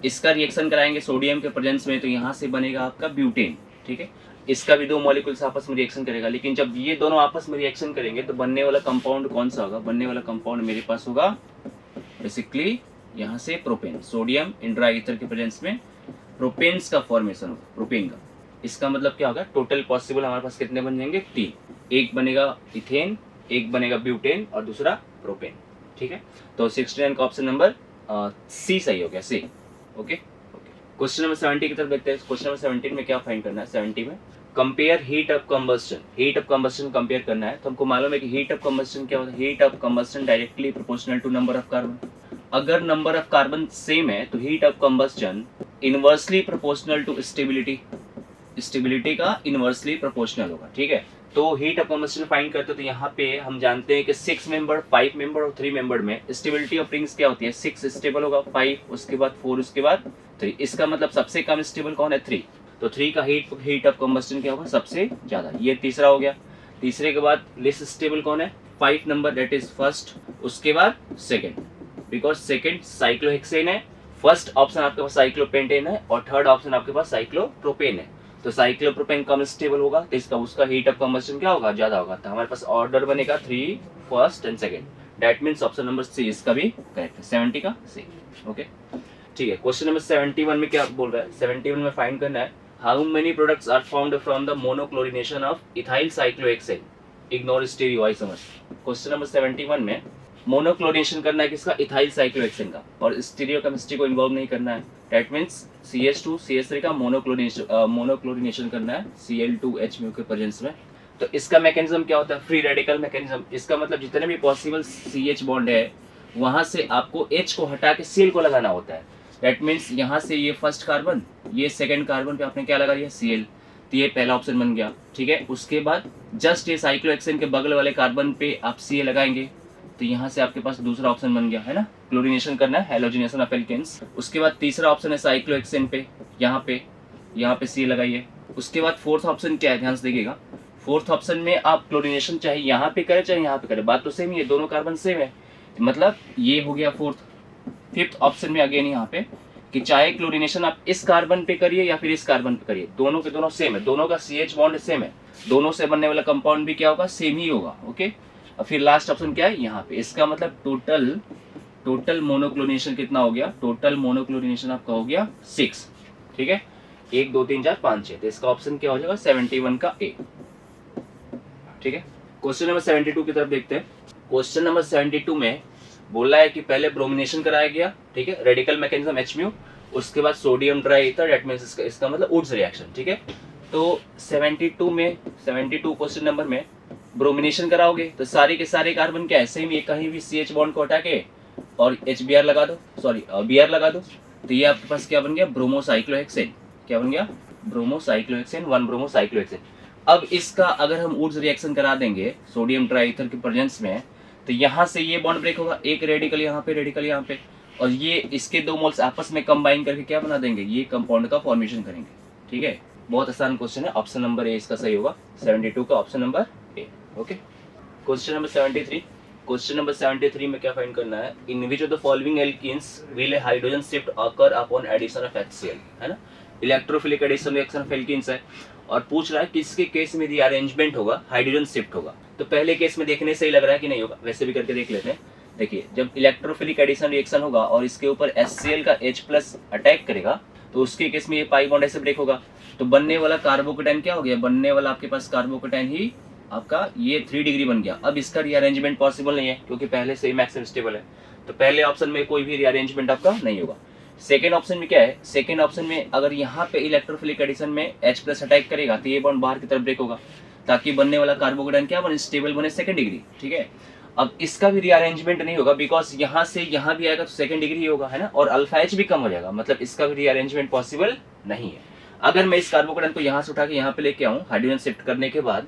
इसका रिएक्शन कराएंगे सोडियम के प्रेजेंस में तो यहाँ से बनेगा आपका ब्यूटेन, ठीक है. इसका भी 2 मॉलिक्यूल्स आपस में रिएक्शन करेगा. लेकिन जब ये दोनों आपस में रिएक्शन करेंगे तो बनने वाला कंपाउंड कौन सा होगा, बनने वाला कंपाउंड मेरे पास होगा बेसिकली यहाँ से propane. Sodium in dry ether के प्रेजेंस में प्रोपेन्स का फॉर्मेशन होगा, प्रोपेन का. इसका मतलब क्या होगा, टोटल पॉसिबल हमारे पास कितने बन जाएंगे, 3. एक बनेगा इथेन, एक बनेगा ब्यूटेन और दूसरा प्रोपेन, ठीक है. तो 69 का ऑप्शन नंबर सी सही हो गया, सी. ओके. क्वेश्चन नंबर 70 की तरफ देखते हैं. क्वेश्चन नंबर 17 में क्या फाइंड करना है, 70 में compare heat of combustion. Heat of combustion compare करना है. तो हमको मालूम है कि हीट ऑफ कंबस्शन क्या होता है, heat of combustion directly proportional to number of carbon. अगर नंबर ऑफ कार्बन सेम है तो heat of combustion inversely proportional to stability. Stability का इनवर्सली प्रोपोर्शनल होगा, ठीक है. तो हीट ऑफ कंबस्शन फाइंड करते हैं तो यहाँ पे हम जानते हैं कि 6 मेंबर, 5 मेंबर और 3 मेंबर में स्टेबिलिटी ऑफ रिंग्स क्या होती है, 6 स्टेबल होगा, 5 उसके बाद 4 उसके बाद 3. इसका मतलब सबसे कम स्टेबल कौन है, 3. तो 3 का हीट ऑफ कंबस्शन क्या होगा, सबसे ज्यादा. ये तीसरा हो गया. तीसरे के बाद लेस स्टेबल कौन है, 5 नंबर, दैट इज फर्स्ट. उसके बाद सेकेंड, बिकॉज सेकेंड साइक्लोहेक्सेन है. फर्स्ट ऑप्शन आपके पास साइक्लोपेंटेन है और थर्ड ऑप्शन आपके पास साइक्लोप्रोपेन है. तो साइक्लोप्रोपेन कम स्टेबल होगा तो इसका उसका हीट ऑफ कंबस्शन क्या होगा, ज्यादा होगा. तो हमारे पास ऑर्डर बनेगा 3, first and second. That means option number C इसका भी करेक्ट है, 70 का सी. ओके, ठीक है. क्वेश्चन नंबर 71 में क्या बोल रहा है, 71 में फाइंड करना है how many products are formed from the monochlorination of ethyl cyclohexane. Ignore stereo, आई समझ. क्वेश्चन नंबर 71 में मोनोक्लोरिनेशन करना है किसका, इथाइल साइक्लोहेक्सेन का, और स्टीरियो केमिस्ट्री को इन्वॉल्व नहीं करना है. दैट मींस CH2 CH3 का मोनोक्लोरिनेशन करना है Cl2H के प्रेजेंस में. तो इसका मैकेनिज्म क्या होता है, फ्री रेडिकल मैकेनिज्म. इसका मतलब जितने भी पॉसिबल CH बॉन्ड है वहां से आपको H को हटा के Cl को लगाना होता है. दैट मीन्स यहाँ से ये फर्स्ट कार्बन, ये सेकेंड कार्बन पे आपने क्या लगा दिया, Cl. तो ये पहला ऑप्शन बन गया, ठीक है. उसके बाद जस्ट ये साइक्लोहेक्सेन के बगल वाले कार्बन पे आप Ca लगाएंगे तो यहाँ से आपके पास दूसरा ऑप्शन बन गया है ना, क्लोरीनेशन करना है, हैलोजिनेशन ऑफ एल्केन्स. उसके बाद तीसरा ऑप्शन है साइक्लोहेक्सेन पे, यहाँ पे Ca लगाइए. उसके बाद फोर्थ ऑप्शन क्या है, ध्यान से देखिएगा. फोर्थ ऑप्शन में आप क्लोरीनेशन चाहे यहाँ पे करें चाहे यहाँ पे करें, बात तो सेम ही है, दोनों कार्बन सेम है. मतलब ये हो गया फोर्थ. फिफ्थ ऑप्शन में अगेन यहाँ पे कि चाहे क्लोरीनेशन आप इस कार्बन पे करिए या फिर इस कार्बन पे करिए, दोनों के दोनों सेम है, दोनों का CH बॉन्ड सेम है, दोनों से बनने वाला कंपाउंड भी क्या होगा, सेम ही होगा. ओके. और फिर लास्ट ऑप्शन क्या है यहाँ पे, इसका मतलब टोटल मोनोक्लोरिनेशन कितना हो गया, टोटल मोनोक्लोरिनेशन आपका हो गया 6, ठीक है. 1 2 3 4 5 6. तो इसका ऑप्शन क्या हो जाएगा, 71 का A, ठीक है. क्वेश्चन नंबर 72 की तरफ देखते हैं. क्वेश्चन नंबर 72 में बोला है कि पहले ब्रोमिनेशन कराया गया, ठीक है, रेडिकल मैकेनिज्म H-म्यू. उसके बाद sodium dry ether, that means इसका मतलब वुड्स रिएक्शन, ठीक है. तो 72 क्वेश्चन नंबर में ब्रोमिनेशन कराओगे तो सारे के सारे कार्बन क्या है, सेम. ये कहीं भी CH बॉन्ड को हटा के और HBr लगा दो, सॉरी Br लगा दो, तो ये आपके पास क्या बन गया, ब्रोमोसाइक्लोहेक्सेन। क्या बन गया, ब्रोमोसाइक्लोहेक्सेन, 1 ब्रोमोसाइक्लोहेक्सेन। अब इसका अगर हम ऊर्ज रिएक्शन करा देंगे सोडियम ट्राईथर के प्रेजेंस में, तो यहाँ से ये बॉन्ड ब्रेक होगा, एक रेडिकल यहाँ पे, रेडिकल यहाँ पे, और ये इसके 2 मोल्स आपस में कंबाइन करके क्या बना देंगे, ये कंपाउंड का फॉर्मेशन करेंगे। ठीक है, बहुत आसान क्वेश्चन है, ऑप्शन नंबर ए इसका सही होगा, 72 का option number A. Okay, question number 73। Question number 73 में क्या फाइंड करना है, in which of the following alkenes will a hydrogen shift occur upon addition of HCl, है ना, electrophilic addition reaction of alkenes है, और पूछ रहा है किसके केस में रीअरेंजमेंट होगा, हाइड्रोजन शिफ्ट होगा। तो पहले केस में देखने से ही लग रहा है कि नहीं होगा, वैसे भी करके देख लेते हैं। देखिए, जब इलेक्ट्रोफिलिक एडिशन रिएक्शन होगा और इसके ऊपर HCl का H+ अटैक करेगा, तो उसके केस में ये पाई बॉन्ड ऐसे ब्रेक होगा, तो बनने वाला कार्बोकेटाइन क्या हो गया, बनने वाला आपके पास कार्बोकेटाइन ही आपका ये 3 डिग्री बन गया। अब इसका रीअरेंजमेंट पॉसिबल नहीं है क्योंकि पहले से ही मैक्सिमम स्टेबल है, तो पहले ऑप्शन में कोई भी रीअरेंजमेंट आपका नहीं होगा। सेकेंड ऑप्शन में क्या है, सेकेंड ऑप्शन में अगर यहाँ पे इलेक्ट्रोफिलिक एडिशन में H+ अटैक करेगा तो ये बॉन्ड बाहर की तरफ ब्रेक होगा, ताकि बनने वाला कार्बोकेटाइन क्या बने, स्टेबल बने, 2nd डिग्री। ठीक है, अब इसका भी रीअरेंजमेंट नहीं होगा बिकॉज यहाँ से यहाँ भी आएगा तो 2nd डिग्री ही होगा, है ना, और अल्फा H भी कम हो जाएगा, मतलब इसका भी रीअरेंजमेंट पॉसिबल नहीं है। अगर मैं इस कार्बोकेटाइन को यहाँ से उठा के यहाँ पे लेके आऊँ हाइड्रोजन शिफ्ट करने के बाद,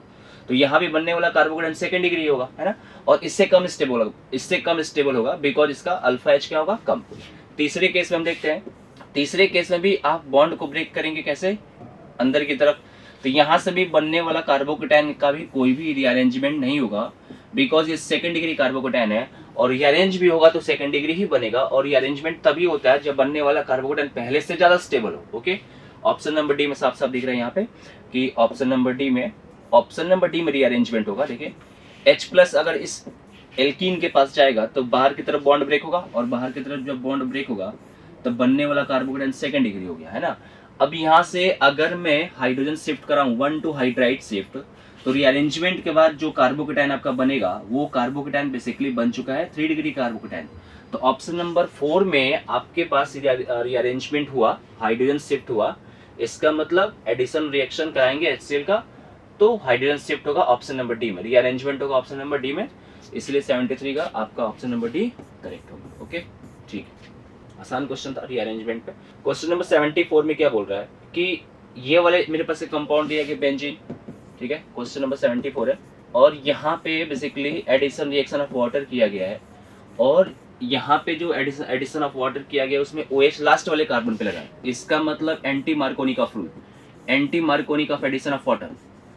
तो यहाँ भी बनने वाला कार्बोकेटाइन 2nd डिग्री होगा, है ना, और इससे कम स्टेबल होगा बिकॉज इसका अल्फा H क्या होगा, कम। तीसरे केस में हम देखते हैं, तीसरे केस में भी आप बॉन्ड को ब्रेक करेंगे कैसे, अंदर की तरफ, तो यहाँ से भी बनने वाला कार्बोकेटाइन का भी कोई भी रीअरेंजमेंट नहीं होगा बिकॉज ये 2nd डिग्री कार्बोकेटाइन है, और रीअरेंज भी होगा तो 2nd डिग्री ही बनेगा, और रीअरेंजमेंट तभी होता है जब बनने वाला कार्बोकेटाइन पहले से ज्यादा स्टेबल हो। ओके, ऑप्शन नंबर डी में साफ साफ दिख रहा है यहाँ पे कि ऑप्शन नंबर डी में रीअरेंजमेंट होगा। देखिए, H+ अगर इस एल्कीन के पास जाएगा तो बाहर की तरफ बॉन्ड ब्रेक होगा, और बाहर की तरफ जब बॉन्ड ब्रेक होगा तो बनने वाला कार्बोकेटाइन 2nd डिग्री हो गया, है ना। अब यहाँ से अगर मैं हाइड्रोजन शिफ्ट कराऊं 1 to हाइड्राइड शिफ्ट, तो रीअरेंजमेंट के बाद जो कार्बोकेटाइन आपका बनेगा वो कार्बोकेटाइन बेसिकली बन चुका है 3 डिग्री कार्बोकेटाइन। तो ऑप्शन नंबर 4 में आपके पास रीअरेंजमेंट हुआ, हाइड्रोजन शिफ्ट हुआ, इसका मतलब एडिशन रिएक्शन कराएंगे HCl का, तो हाइड्रोजन शिफ्ट होगा ऑप्शन नंबर डी में, रीअरेंजमेंट होगा ऑप्शन नंबर डी में, इसलिए 73 का आपका ऑप्शन नंबर डी करेक्ट होगा। ओके, ठीक है, आसान क्वेश्चन था रीअरेंजमेंट पे। क्वेश्चन नंबर 74 में क्या बोल रहा है कि ये वाले मेरे पास एक कंपाउंड दिया गया बेंजीन, ठीक है, क्वेश्चन नंबर 74 है, और यहाँ पे basically addition reaction of water किया गया है, और यहाँ पे जो एडिशन ऑफ वाटर किया गया उसमें OH लास्ट वाले कार्बन पे लगा है, इसका मतलब anti Markovnikov rule, anti Markovnikov addition of water,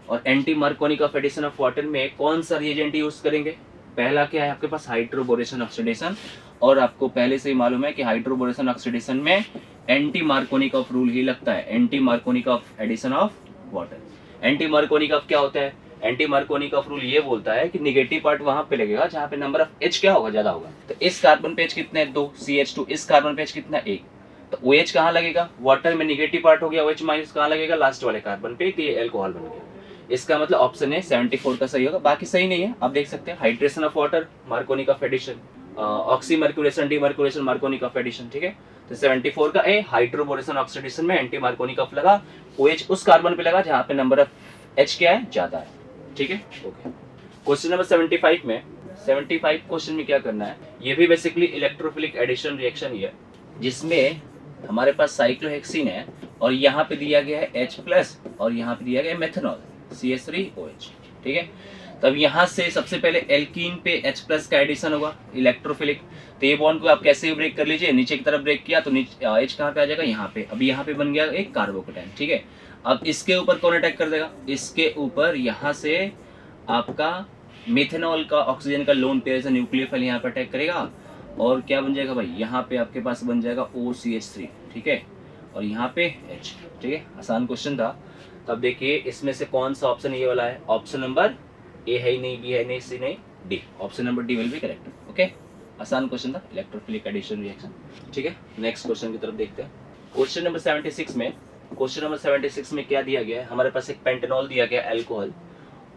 और anti Markovnikov addition of water में कौन सा रिएजेंट यूज करेंगे, पहला क्या है आपके पास, हाइड्रोबोरेशन ऑक्सीडेशन, और आपको पहले से ही मालूम है कि हाइड्रोबोरेशन ऑक्सीडेशन में एंटी मार्कोनिकॉफ रूल ही लगता है, anti Markovnikov addition of water. Anti Markovnikov क्या होता है, एंटी मार्कोनिकॉफ रूल ये बोलता है कि निगेटिव पार्ट वहां पे लगेगा जहां पे नंबर ऑफ H क्या होगा, ज्यादा होगा। तो इस कार्बन पे H कितने हैं, 2 CH2, इस कार्बन पे H कितना है, 1, तो OH कहाँ लगेगा, वाटर में निगेटिव पार्ट हो गया, OH- कहाँ लगेगा, लास्ट वाले कार्बन पे, तो ये एल्कोहल बन गया। इसका मतलब ऑप्शन है 74 का सही होगा, बाकी सही नहीं है, आप देख सकते हैं, hydration of water, Markovnikov addition, oxymercuration, demercuration, Markovnikov addition, ठीक है। तो 74 का ए, हाइड्रोबोरेशन ऑक्सीडेशन में एंटी मार्कोनिकॉफ लगा, OH उस कार्बन पे लगा जहां पे नंबर ऑफ H क्या है, ज्यादा है, ठीक है। ओके, क्वेश्चन नंबर 75 में, 75 क्वेश्चन में क्या करना है, ये भी बेसिकली इलेक्ट्रोफिलिक एडिशन रिएक्शन ही है, जिसमें हमारे पास साइक्लोहेक्सिन है, और यहाँ पे दिया गया है H+ और यहाँ पे दिया गया है मेथनॉल CH3OH, ठीक है। तब यहाँ से सबसे पहले एल्कीन पे H+ का एडिशन होगा इलेक्ट्रोफिलिक, तो ये बॉन्ड को आप कैसे भी ब्रेक कर लीजिए, नीचे की तरफ ब्रेक किया तो H कहाँ पे आ जाएगा, यहाँ पे, अब यहाँ पे बन गया एक कार्बोकेटाइन, ठीक है। अब इसके ऊपर कौन अटैक कर देगा, इसके ऊपर यहाँ से आपका मेथनॉल का ऑक्सीजन का लोन पेयर से न्यूक्लियोफाइल यहाँ पे अटैक करेगा, और क्या बन जाएगा भाई, यहाँ पे आपके पास बन जाएगा OCH3, ठीक है, और यहाँ पे H, ठीक है। आसान क्वेश्चन था। तब देखिए इसमें से कौन सा ऑप्शन ये वाला है, ऑप्शन नंबर ए है ही नहीं, बी है नहीं, सी नहीं, D, option number D will be correct. Okay, आसान क्वेश्चन था, इलेक्ट्रोफिलिक एडिशन रिएक्शन, ठीक है। नेक्स्ट क्वेश्चन की तरफ देखते हैं। क्वेश्चन नंबर 76 में, क्वेश्चन नंबर 76 में क्या दिया गया है, हमारे पास एक पेंटेनॉल दिया गया है अल्कोहल,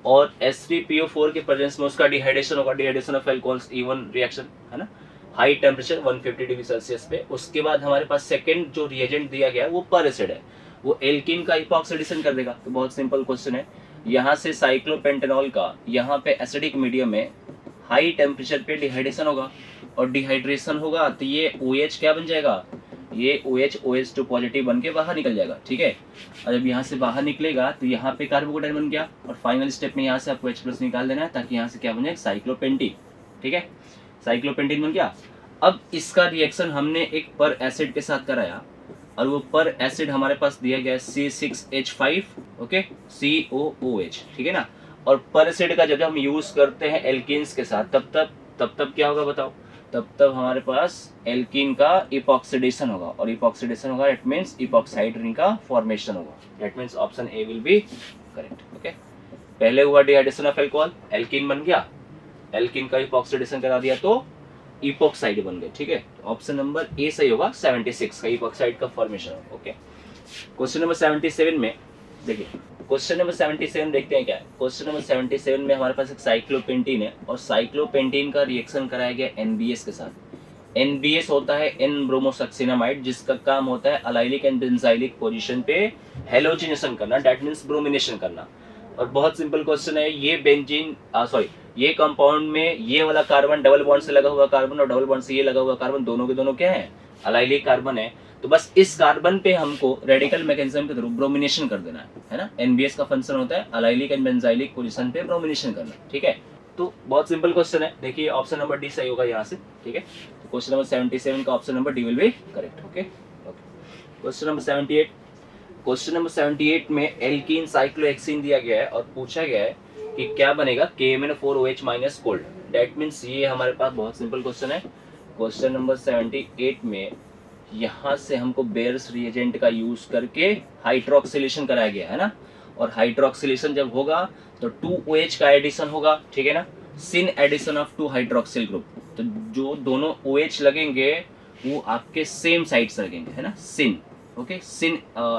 और H3PO4 के प्रेजेंस में उसका डिहाइड्रेशन होगा, dehydration of alcohols, E one reaction, है ना, हाई टेम्परेचर 150 डिग्री सेल्सियस पे। उसके बाद हमारे पास सेकंड जो रिएजेंट दिया गया है वो पर एसिड है, वो एल्कीन का इपॉक्सीडेशन कर देगा। तो बहुत सिंपल क्वेश्चन है, यहाँ से साइक्लोपेंटेनॉल का यहाँ पे एसिडिक मीडियम में हाई टेम्परेचर पे डिहाइड्रेशन होगा, और डिहाइड्रेशन होगा तो ये OH क्या बन जाएगा, ये OH OH2 पॉजिटिव बन के बाहर निकल जाएगा, ठीक है। और जब यहाँ से बाहर निकलेगा तो यहाँ पे कार्बोकेटाइन बन गया, और फाइनल स्टेप में यहाँ से आपको H+ निकाल देना है ताकि यहाँ से क्या बन जाए, साइक्लोपेंटीन, ठीक है। साइक्लोपेंटीन बन गया। अब इसका रिएक्शन हमने एक पर एसिड के साथ कराया, और वो पर एसिड हमारे पास दिया गया है C6H5, ओके, COOH, ठीक है ना। और पर एसिड का जब हम यूज करते हैं एल्कीन्स के साथ तब क्या होगा बताओ, तब हमारे पास एल्कीन का इपॉक्सीडेशन होगा, और इपॉक्सीडेशन होगा इट मींस इपॉक्साइड रिंग का फॉर्मेशन होगा, that means option A will be correct, okay. पहले हुआ डिहाइड्रेशन ऑफ अल्कोहल, एल्कीन बन गया, एल्कीन का इपॉक्सीडेशन करा दिया तो इपॉक्साइड बन गए, ठीक है। ऑप्शन नंबर ए सही होगा, 76 का इपॉक्साइड का फॉर्मेशन, ओके। क्वेश्चन नंबर 77 में देखिए, क्वेश्चन नंबर 77 देखते हैं क्या है। क्वेश्चन नंबर 77 में हमारे पास एक साइक्लोपेंटीन है, और साइक्लोपेंटीन का रिएक्शन कराया गया NBS के साथ। NBS होता है N ब्रोमोसक्सिनामाइड, जिसका काम होता है अलाइलिक एंड बेंजाइलिक पोजीशन पे हेलोजिनेशन करना, दैट मींस ब्रोमिनेशन करना। और बहुत सिंपल क्वेश्चन है, ये बेंजीन ये कंपाउंड में ये वाला कार्बन डबल बॉन्ड से लगा हुआ कार्बन और डबल बॉन्ड से ये लगा हुआ कार्बन, दोनों के दोनों क्या है, अलाइलिक कार्बन है। तो बस इस कार्बन पे हमको रेडिकल मैकेनिज्म के थ्रू ब्रोमिनेशन कर देना है ना। NBS का फंक्शन होता है अलाइलिक एंड बेंजाइलिक पोजीशन पे ब्रोमिनेशन करना, ठीक है। तो बहुत सिंपल क्वेश्चन है, देखिए ऑप्शन नंबर डी सही होगा यहाँ से, ठीक है। तो क्वेश्चन नंबर 77 का option number D will be correct, okay. Question number 78, question number 78 में एल्कीन साइक्लोहेक्सीन दिया गया है और पूछा गया है कि क्या बनेगा, KMnO4OH minus cold, that means ये हमारे पास बहुत सिंपल क्वेश्चन है। क्वेश्चन नंबर 78 में यहाँ से हमको बेयर्स रिएजेंट का यूज करके हाइड्रोक्सिलेशन कराया गया है ना, और हाइड्रोक्सिलेशन जब होगा तो 2OH का एडिशन होगा, ठीक है ना, syn addition of 2 hydroxyl group. तो जो दोनों OH लगेंगे वो आपके सेम साइड से लगेंगे, है ना, syn, okay, syn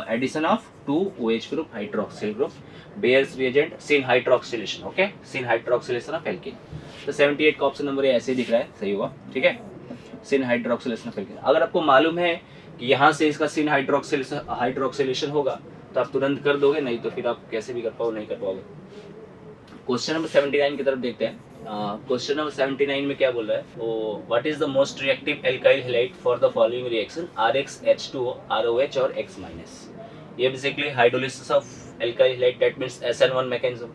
addition of 2OH group hydroxyl group, Baeyer's reagent syn hydroxylation, okay, syn hydroxylation of alkene. तो 78 का ऑप्शन नंबर ऐसे दिख रहा है, सही होगा, ठीक है, सिन हाइड्रोक्सिलेशन ऑफ एल्कीन। अगर आपको मालूम है कि यहाँ से इसका सिन हाइड्रोक्सिलेशन होगा तो आप तुरंत कर दोगे, नहीं तो फिर आप कैसे भी कर पाओ नहीं कर पाओगे। क्वेश्चन नंबर 79 की तरफ देखते हैं। क्वेश्चन नंबर 79 में क्या बोल रहा है, वो what is the most reactive alkyl halide for the following reaction RX H2O ROH और X-। ये basically hydrolysis of alkyl halide, that means SN1 mechanism.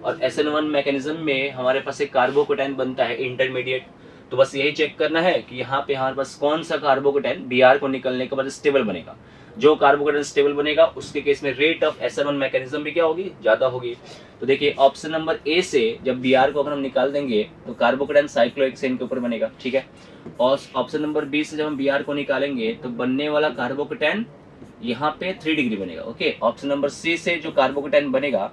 और SN1 मैकेनिज्म में हमारे पास एक कार्बोकेटाइन बनता है इंटरमीडिएट, तो बस यही चेक करना है कि यहाँ पे हमारे पास कौन सा कार्बोकेटाइन Br को निकलने के बाद स्टेबल बनेगा। जो कार्बोकेटाइन स्टेबल बनेगा उसके केस में रेट ऑफ SN1 मैकेनिज्म भी क्या होगी, ज्यादा होगी। तो देखिए ऑप्शन नंबर ए से जब Br को अगर हम निकाल देंगे तो कार्बोकेटाइन साइक्लोहेक्सेन के ऊपर बनेगा, ठीक है। और ऑप्शन नंबर बी से जब हम Br को निकालेंगे तो बनने वाला कार्बोकेटाइन यहाँ पे 3 डिग्री बनेगा, ओके। ऑप्शन नंबर सी से जो कार्बोकेटाइन बनेगा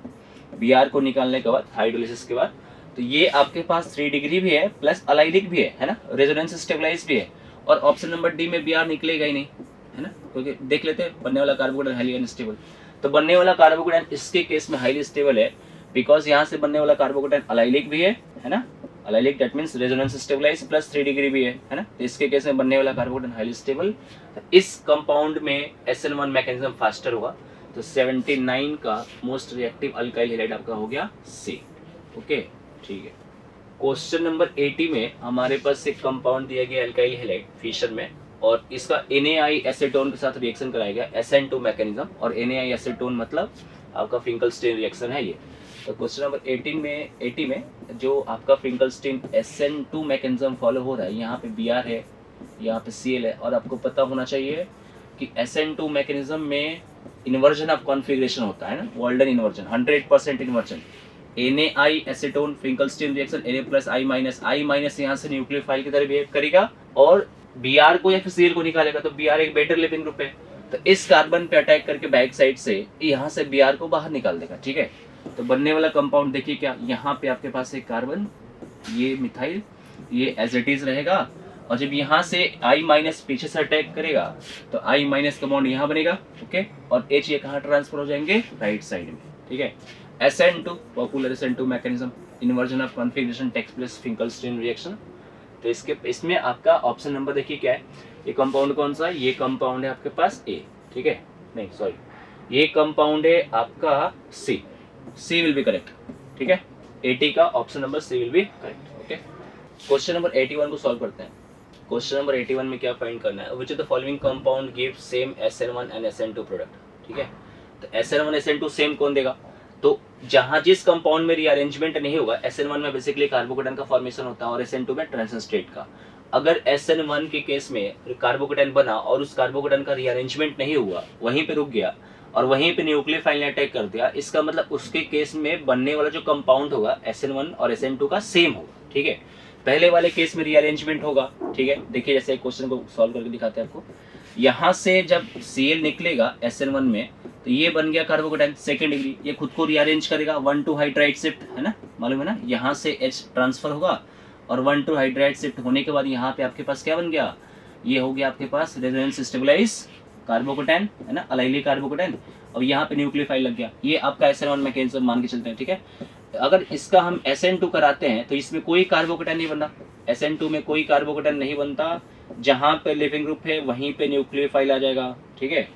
Br को निकालने के बाद हाइड्रोलिसिस के बाद, तो ये आपके पास 3 डिग्री भी है प्लस अलाइलिक भी है ना, रेजोनेंस स्टेबलाइज भी है। और ऑप्शन नंबर डी में Br निकलेगा ही नहीं, है ना, क्योंकि देख लेते हैं बनने वाला कार्बोकेटाइन हाईली अनस्टेबल। तो बनने वाला कार्बोकेटाइन इसके केस में हाईली स्टेबल है, बिकॉज यहाँ से बनने वाला कार्बोकेटाइन अलाइलिक भी है ना, allylic that means resonance stabilise plus 3 degree भी है ना। तो इसके केस में बनने वाला कार्बोकेटाइन हाईली स्टेबल, इस कंपाउंड में SN1 मैकेनिज्म फास्टर हुआ। तो 79 का मोस्ट रिएक्टिव अल्काइल हैलाइड आपका हो गया सी, ओके, ठीक है। क्वेश्चन नंबर 80 में हमारे पास एक कंपाउंड दिया गया अल्काइल हैलाइड फिशर में, और इसका NaI एसीटोन के साथ रिएक्शन कराया गया SN2 मैकेनिज्म, और NaI एसीटोन मतलब आपका फिंकलस्टीन रिएक्शन है ये। तो क्वेश्चन नंबर 80 में जो आपका फिंकलस्टीन SN2 मैकेनिज्म फॉलो हो रहा है, यहाँ पे Br है, यहाँ पे Cl है, और आपको पता होना चाहिए कि SN2 मैकेनिज्म में इन्वर्जन ऑफ कॉन्फ़िगरेशन होता है ना, Walden inversion, 100% inversion. NaI acetone Finkelstein reaction Na+I- यहाँ से न्यूक्लियोफाइल की तरह बिहेव करेगा, और Br को या फिर Cl को निकालेगा, तो Br एक बेटर लिविंग ग्रुप है, तो इस कार्बन पे अटैक करके बैक साइड से यहाँ से Br को बाहर निकाल देगा, ठीक है। तो बनने वाला कंपाउंड देखिए क्या, यहाँ पे आपके पास एक कार्बन, ये मिथाइल, ये एज इट इज रहेगा, और जब यहाँ से I- पीछे से अटैक करेगा तो I- का बॉन्ड यहाँ बनेगा, ओके, और H ये कहाँ ट्रांसफर हो जाएंगे, राइट साइड में, ठीक है। SN2 popular SN2 mechanism, inversion of configuration takes place Finkelstein reaction. तो इसमें आपका ऑप्शन नंबर देखिए क्या है, ये कंपाउंड कौन सा है, ये कंपाउंड है आपके पास ए, ठीक है, नहीं सॉरी, ये कंपाउंड है आपका सी विल बी करेक्ट, ठीक है। 80 का option number C will be correct, okay. Question number 81 को सॉल्व करते हैं। क्वेश्चन नंबर 81 में क्या फाइंड करना है, which of the following compound give same SN1 and SN2 product. ठीक है, तो SN1 SN2 सेम कौन देगा, तो जहां जिस कंपाउंड में रीअरेंजमेंट नहीं होगा, SN1 में बेसिकली कार्बोकेटाइन का फॉर्मेशन होता है और SN2 में ट्रांजिशन स्टेट का। अगर SN1 के केस में कार्बोकेटाइन बना और उस कार्बोकेटाइन का रीअरेंजमेंट नहीं हुआ, वहीं पे रुक गया और वहीं पे न्यूक्लियोफाइल ने अटैक कर दिया, इसका मतलब उसके केस में बनने वाला जो कंपाउंड होगा SN1 और SN2 का सेम होगा। ठीक है, पहले वाले केस में रीअरेंजमेंट होगा। ठीक है, देखिए जैसे क्वेश्चन को सॉल्व करके दिखाते हैं आपको। यहाँ से जब Cl निकलेगा SN1 में, तो ये बन गया कार्बोकेटाइन सेकंड डिग्री, ये खुद को रीअरेंज करेगा 1,2 हाइड्राइड शिफ्ट, है ना, मालूम है ना, यहाँ से H ट्रांसफर होगा और 1,2 हाइड्राइड शिफ्ट होने के बाद यहाँ पे आपके पास क्या बन गया, ये हो गया आपके पास रेजोनेंस स्टेबलाइज कार्बोकेटाइन, है ना, अलाइली कार्बोकेटाइन, और यहाँ पे न्यूक्लियोफाइल लग गया, ये आपका SN1 में कैंसर मान के चलते हैं। ठीक है, अगर इसका हम SN2 कराते हैं तो इसमें कोई कार्बोकेटाइन नहीं बनता, SN2 में कोई कार्बोकेटाइन नहीं बनता, जहां पे लिविंग ग्रुप है वहीं पे न्यूक्लियोफाइल आ जाएगा। ठीक है,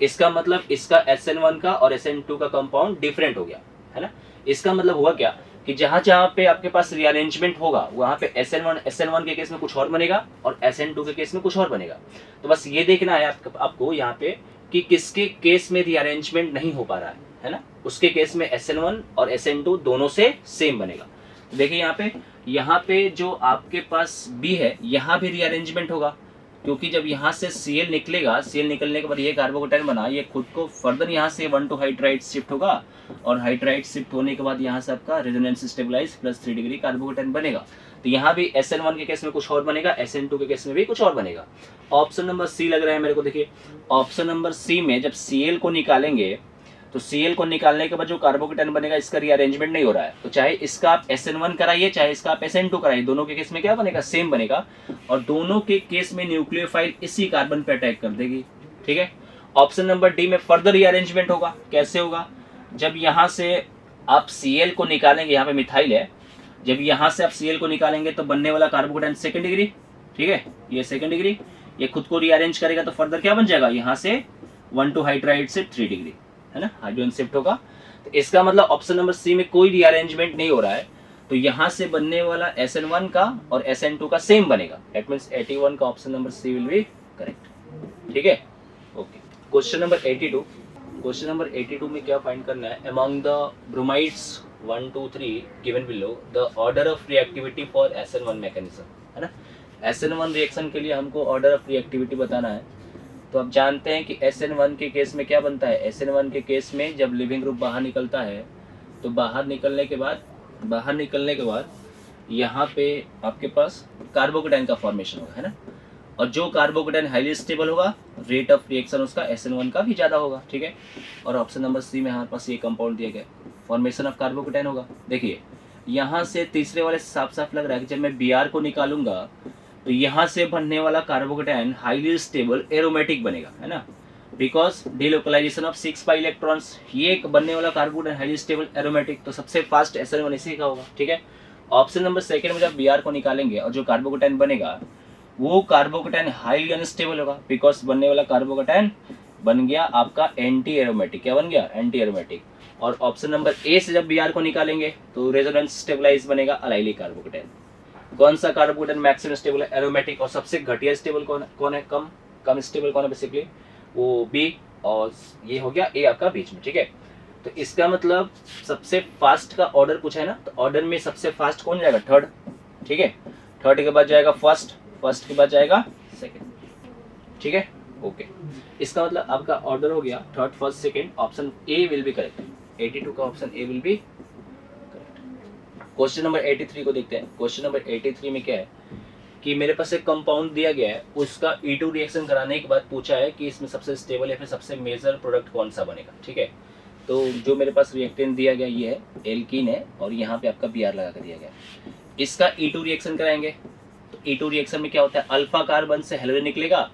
इसका मतलब इसका SN1 का और SN2 का कंपाउंड डिफरेंट हो गया, है ना। इसका मतलब हुआ क्या कि जहां जहां पे आपके पास रीअरेंजमेंट होगा वहां पे SN1 के केस में कुछ और बनेगा और SN2 के केस में कुछ और बनेगा। तो बस ये देखना है आपको यहाँ पे कि किसके केस में रीअरेंजमेंट नहीं हो पा रहा है ना, उसके केस में SN1 और SN2 दोनों से सेम बनेगा। तो देखिए यहाँ पे जो आपके पास B है, यहाँ भी रीअरेंजमेंट होगा, क्योंकि जब यहाँ से Cl निकलेगा, Cl निकलने के बाद ये कार्बोकेटाइन बना, ये खुद को फर्दर यहाँ से 1,2 हाइड्राइड शिफ्ट होगा और हाइड्राइड शिफ्ट होने के बाद यहाँ से आपका रेजोनेंस स्टेबलाइज +3 डिग्री कार्बोकेटाइन बनेगा। तो यहाँ भी SN1 के केस में कुछ और बनेगा, SN2 के केस में भी कुछ और बनेगा। ऑप्शन नंबर C लग रहा है मेरे को। देखिए ऑप्शन नंबर C में जब Cl को निकालेंगे तो Cl को निकालने के बाद जो कार्बोकेटाइन बनेगा, इसका रीअरेंजमेंट नहीं हो रहा है, तो चाहे इसका आप SN1 कराइए चाहे इसका आप SN2 कराइए, दोनों के केस में क्या बनेगा, सेम बनेगा, और दोनों के केस में न्यूक्लियोफाइल इसी कार्बन पे अटैक कर देगी। ठीक है, ऑप्शन नंबर डी में फर्दर रीअरेंजमेंट होगा। कैसे होगा, जब यहाँ से आप Cl को निकालेंगे, यहाँ पे मिथाइल है, जब यहाँ से आप Cl को निकालेंगे तो बनने वाला कार्बोकेटाइन सेकंड डिग्री, ठीक है, ये सेकंड डिग्री, ये खुद को रीअरेंज करेगा तो फर्दर क्या बन जाएगा, यहाँ से 1,2 हाइड्राइड से 3 डिग्री, है ना, हाइड्रोजन शिफ्ट होगा। तो इसका मतलब ऑप्शन नंबर सी में कोई रीअरेंजमेंट नहीं हो रहा है, तो यहाँ से बनने वाला SN1 का और SN2 का सेम बनेगा। दैट मींस 81 का option number C will be correct. ठीक है, okay. Question number 82, question number 82 में क्या फाइंड करना है, among the bromides 1, 2, 3 given below the order of reactivity for SN1 mechanism, है ना। SN1 रिएक्शन के लिए हमको ऑर्डर ऑफ रिएक्टिविटी बताना है। तो आप जानते हैं कि SN1 के केस में क्या बनता है, SN1 के केस में जब लिविंग ग्रुप बाहर निकलता है तो बाहर निकलने के बाद यहाँ पे आपके पास कार्बोकेटाइन का फॉर्मेशन होगा, है ना, और जो कार्बोकेटाइन हाईली स्टेबल होगा, रेट ऑफ रिएक्शन उसका SN1 का भी ज़्यादा होगा। ठीक है, और ऑप्शन नंबर सी में हमारे पास ये कंपाउंड दिया गया, फॉर्मेशन ऑफ कार्बोकेटाइन होगा। देखिए यहाँ से तीसरे वाले साफ साफ लग रहा है कि जब मैं Br को निकालूंगा तो यहाँ से बनने वाला कार्बोकेटाइन हाईली स्टेबल एरोमेटिक बनेगा, है ना, because delocalisation of 6 pi electrons, ये बनने वाला कार्बोकेटाइन हाईली स्टेबल एरोमेटिक, तो सबसे फास्ट SN1 इसी का होगा। ठीक है, ऑप्शन नंबर सेकंड में जब Br को निकालेंगे और जो कार्बोकेटाइन बनेगा वो कार्बोकेटाइन हाईली अनस्टेबल होगा, बिकॉज बनने वाला कार्बोकेटाइन बन गया आपका एंटी एरोमेटिक। क्या बन गया, एंटी एरोमेटिक। और ऑप्शन नंबर ए से जब Br को निकालेंगे तो रेजोनेंस स्टेबलाइज बनेगा अलाइली कार्बोकेटाइन। कौन सा कार्बोकेटाइन मैक्सिमम स्टेबल है, एरोमेटिक, और सबसे घटिया स्टेबल कौन है, कम स्टेबल कौन है, बेसिकली वो बी, और ये हो गया ए आपका बीच में। ठीक है, तो इसका मतलब सबसे फास्ट का ऑर्डर पूछा है ना, तो ऑर्डर में सबसे फास्ट कौन जाएगा, थर्ड। ठीक है, थर्ड के बाद जाएगा फर्स्ट, फर्स्ट के बाद जाएगा सेकंड। ठीक है, ओके, इसका मतलब आपका ऑर्डर हो गया third, first, second, option A will be correct. 82 का option A will be correct. Question number 83 को देखते हैं। क्वेश्चन नंबर 83 में क्या है कि मेरे पास एक कंपाउंड दिया गया है, उसका E2 रिएक्शन कराने के बाद पूछा है कि इसमें सबसे स्टेबल या फिर सबसे मेजर प्रोडक्ट कौन सा बनेगा। ठीक है, तो जो मेरे पास रिएक्टेंट दिया गया ये है, एल्कीन है, और यहाँ पे आपका Br लगा कर दिया गया। इसका E2 रिएक्शन कराएंगे तो E2 रिएक्शन में क्या होता है, अल्फा कार्बन से हेलोजन निकलेगा,